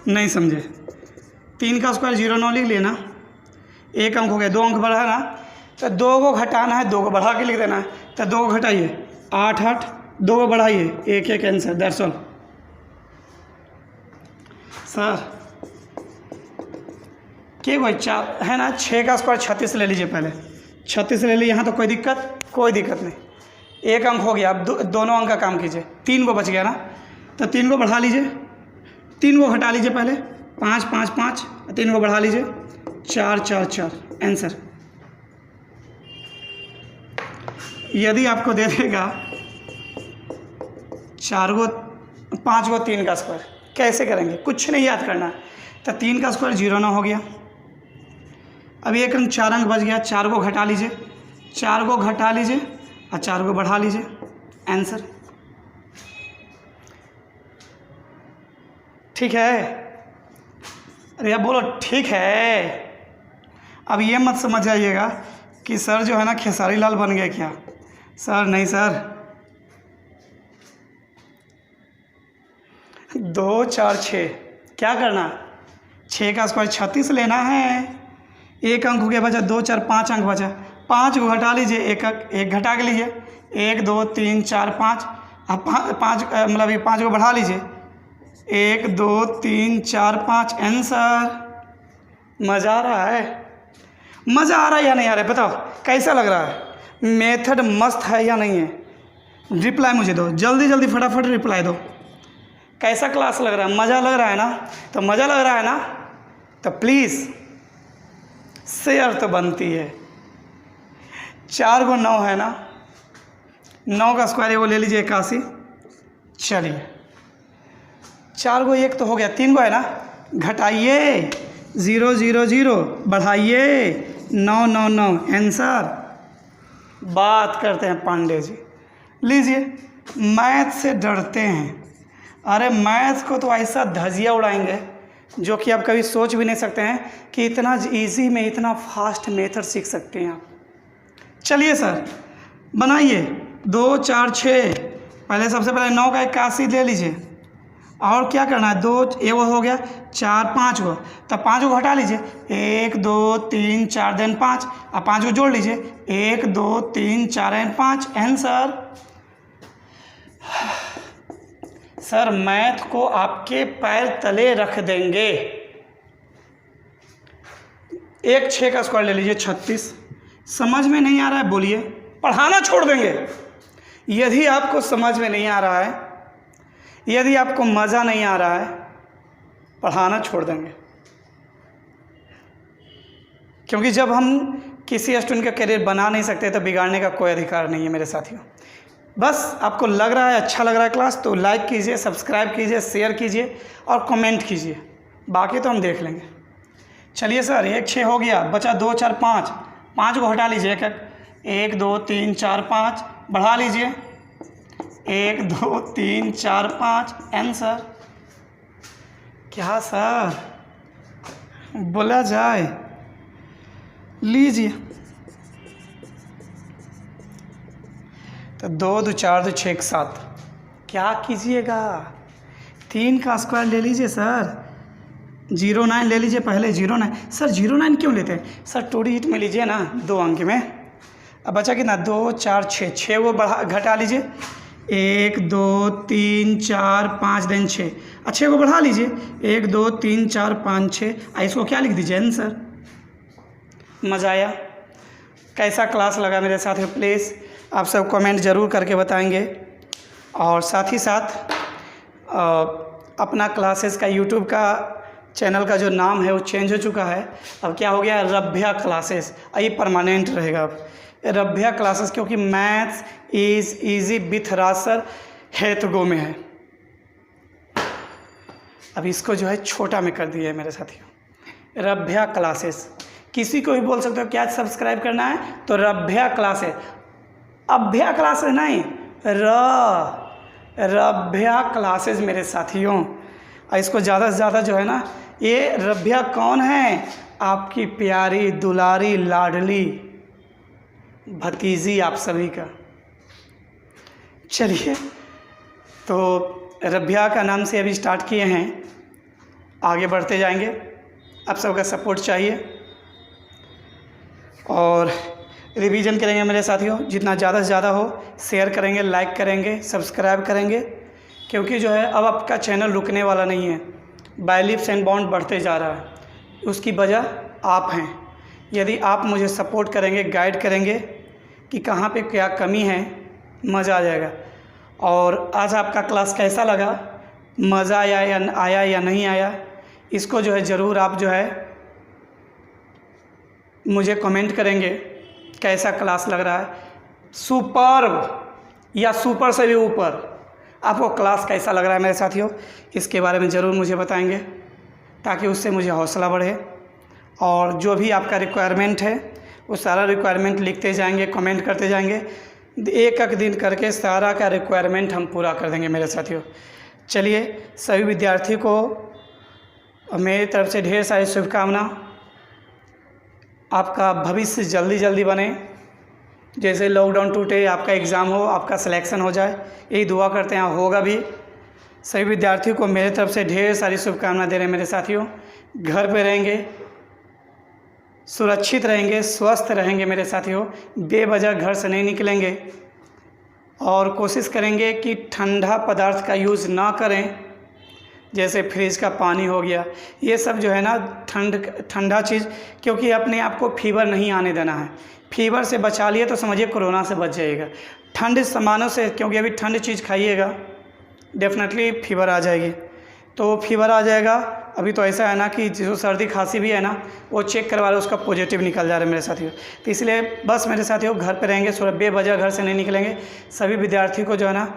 नहीं समझे? 3 का स्क्वायर 0 9 लिख लिए ना, एक अंक हो गया, 2 अंक बढ़ा ना, तो 2 को घटाना है, 2 को बढ़ा के लिख देना है, तो 2 को घटाइए 8 8, 2 को बढ़ाइए 1 1 आंसर, दैट्स ऑल। सर क्या कोई 4 है ना, 6 का स्क्वायर 36 ले लीजिए, पहले 36 ले लीजिए, यहाँ तो कोई दिक्कत नहीं, एक अंक हो गया। अब दोनों अंक का काम कीजिए, 3 को बच गया ना, तो 3 को बढ़ा लीजिए, 3 को घटा लीजिए पहले, 5 5 5, 3 को बढ़ा लीजिए 4 4 4 आंसर। यदि आपको दे देगा 5 को 3 का स्क्वायर, कैसे करेंगे? कुछ नहीं याद करना, तो 3 का स्क्वायर 0 ना हो गया, अब एक अंक 4 अंक बच गया, 4 को घटा लीजिए, 4 को घटा लीजिए और 4 को बढ़ा लीजिए आंसर। ठीक है? अरे आप बोलो ठीक है। अब ये मत समझ जाइएगा कि सर जो है ना खेसारी लाल बन गए क्या। सर नहीं सर, 2 4 6 क्या करना, 6 का स्क्वायर 36 लेना है, एक अंक हो गया बचा, 2 4 5 अंक बचा, 5 को घटा लीजिए, एक घटा के लीजिए, 1 2 3 4 5, अब 5 मतलब ये 5 को बढ़ा लीजिए, 1 2 3 4 5 आंसर। मज़ा आ रहा है? मज़ा आ रहा है या नहीं आ रहा है? बताओ कैसा लग रहा है? मेथड मस्त है या नहीं है? रिप्लाई मुझे दो, जल्दी जल्दी फटाफट रिप्लाई दो। कैसा क्लास लग रहा है? मज़ा लग रहा है ना? तो मज़ा लग रहा है ना, तो प्लीज़ शेयर तो बनती है। 4 को 9 है ना, 9 का स्क्वायर वो ले लीजिए 81। चलिए 4 को 1 तो हो गया, 3 को है ना, घटाइए 0 0 0, बढ़ाइए 9 9 9 आंसर। बात करते हैं पांडे जी। लीजिए, मैथ से डरते हैं, अरे मैथ को तो ऐसा धजिया उड़ाएंगे जो कि आप कभी सोच भी नहीं सकते हैं कि इतना इजी में इतना फास्ट मेथड सीख सकते हैं आप। चलिए सर बनाइए, 2 4 6, पहले सबसे पहले 9 का 81 ले लीजिए, और क्या करना है, 2 ये वो हो गया, 4 5 को, तब 5 को हटा लीजिए, 1 2 3 4 देन 5, अब 5 को जोड़ लीजिए, 1 2 3 4 एंड 5 आंसर। सर मैथ को आपके पैर तले रख देंगे। एक 6 का स्क्वायर ले लीजिए 36। समझ में नहीं आ रहा है बोलिए, पढ़ाना छोड़ देंगे। यदि आपको समझ में नहीं आ रहा है, यदि आपको मज़ा नहीं आ रहा है, पढ़ाना छोड़ देंगे। क्योंकि जब हम किसी स्टूडेंट का करियर बना नहीं सकते तो बिगाड़ने का कोई अधिकार नहीं है मेरे साथियों। बस आपको लग रहा है, अच्छा लग रहा है क्लास, तो लाइक कीजिए, सब्सक्राइब कीजिए, शेयर कीजिए और कमेंट कीजिए, बाकी तो हम देख लेंगे। चलिए सर 1 6 हो गया, बचा 2 4 5, 5 को हटा लीजिए, 1 2 3 4 5, बढ़ा लीजिए 1 2 3 4 5 आंसर। क्या सर बोला जाए? लीजिए, तो 2 2 4 2 6 7, क्या कीजिएगा, 3 का स्क्वायर ले लीजिए सर, 0 9 ले लीजिए, पहले 0 9। सर 0 9 क्यों लेते हैं सर? 2 डिजिट में लीजिए ना, 2 अंक में। अब बचा कितना, 2 4 6, 6 वो बढ़ा घटा लीजिए, 1 2 3 4 5 देन 6, अच्छे को बढ़ा लीजिए, 1 2 3 4 5 6, इसको क्या लिख दीजिए आंसर। मज़ा आया? कैसा क्लास लगा मेरे साथियों? प्लीज़ आप सब कमेंट ज़रूर करके बताएंगे। और साथ ही साथ अपना क्लासेस का यूट्यूब का चैनल का जो नाम है वो चेंज हो चुका है, अब क्या हो गया, रभ्या क्लासेस। ये परमानेंट रहेगा अब, रभ्या क्लासेस, क्योंकि maths is easy with Raj sir है तो गो में है। अब इसको जो है छोटा में कर दिया है मेरे साथियों, रभ्या क्लासेस। किसी को भी बोल सकते हो क्या सब्सक्राइब करना है, तो रभ्या क्लासेस, अभ्या क्लासेस नहीं, रभ्या क्लासेस मेरे साथियों। और इसको ज़्यादा से ज़्यादा जो है ना, ये रब्या कौन है? आपकी प्यारी दुलारी लाडली भतीजी आप सभी का। चलिए, तो रब्या का नाम से अभी स्टार्ट किए हैं, आगे बढ़ते जाएंगे। आप सबका सपोर्ट चाहिए और रिवीजन करेंगे मेरे साथियों, जितना ज़्यादा से ज़्यादा हो शेयर करेंगे, लाइक करेंगे, सब्सक्राइब करेंगे, क्योंकि जो है अब आपका चैनल रुकने वाला नहीं है, बाय लीप्स एंड बाउंड बढ़ते जा रहा है। उसकी वजह आप हैं। यदि आप मुझे सपोर्ट करेंगे, गाइड करेंगे कि कहाँ पे क्या कमी है, मज़ा आ जाएगा। और आज आपका क्लास कैसा लगा, मज़ा आया या नहीं आया, इसको जो है ज़रूर आप जो है मुझे कमेंट करेंगे कैसा क्लास लग रहा है। सुपर्ब या सुपर से भी ऊपर आपको क्लास कैसा लग रहा है मेरे साथियों, इसके बारे में ज़रूर मुझे बताएंगे, ताकि उससे मुझे हौसला बढ़े। और जो भी आपका रिक्वायरमेंट है वो सारा रिक्वायरमेंट लिखते जाएंगे, कमेंट करते जाएंगे, एक एक दिन करके सारा का रिक्वायरमेंट हम पूरा कर देंगे मेरे साथियों। चलिए, सभी विद्यार्थी को मेरी तरफ से ढेर सारी शुभकामना। आपका भविष्य जल्दी जल्दी बने, जैसे लॉकडाउन टूटे, आपका एग्ज़ाम हो, आपका सिलेक्शन हो जाए, यही दुआ करते हैं, होगा भी। सभी विद्यार्थियों को मेरे तरफ से ढेर सारी शुभकामना दे रहे हैं मेरे साथियों। घर पे रहेंगे, सुरक्षित रहेंगे, स्वस्थ रहेंगे मेरे साथियों, बेवजह घर से नहीं निकलेंगे और कोशिश करेंगे कि ठंडा पदार्थ का यूज़ ना करें, जैसे फ्रिज का पानी हो गया, ये सब जो है ना ठंडा चीज़, क्योंकि अपने आप को फीवर नहीं आने देना है। फीवर से बचा लिए तो समझिए कोरोना से बच जाइएगा। ठंड सामानों से, क्योंकि अभी ठंड चीज़ खाइएगा डेफिनेटली फीवर आ जाएगी, तो फीवर आ जाएगा। अभी तो ऐसा है ना कि जो सर्दी खांसी भी है ना, वो चेक करवा रहे, उसका पॉजिटिव निकल जा रहा है मेरे साथियों। तो इसलिए बस मेरे साथियों घर पे रहेंगे, सुबह बेवजह घर से नहीं निकलेंगे। सभी विद्यार्थी को जो है ना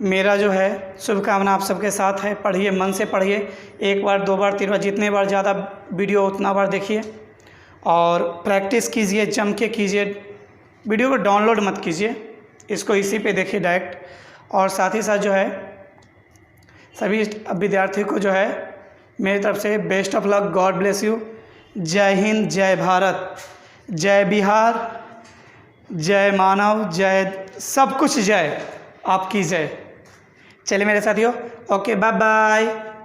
मेरा जो है शुभकामना आप सबके साथ है। पढ़िए, मन से पढ़िए, 1 बार 2 बार 3 बार, जितने बार ज़्यादा वीडियो उतना बार देखिए और प्रैक्टिस कीजिए, जम के कीजिए। वीडियो को डाउनलोड मत कीजिए, इसको इसी पे देखिए डायरेक्ट। और साथ ही साथ जो है सभी विद्यार्थी को जो है मेरी तरफ से best of luck, God bless you. जय हिंद, जय भारत, जय बिहार, जय मानव, जय सब कुछ, जय आपकी जय। चलिए मेरे साथियों, ओके, बाय बाय।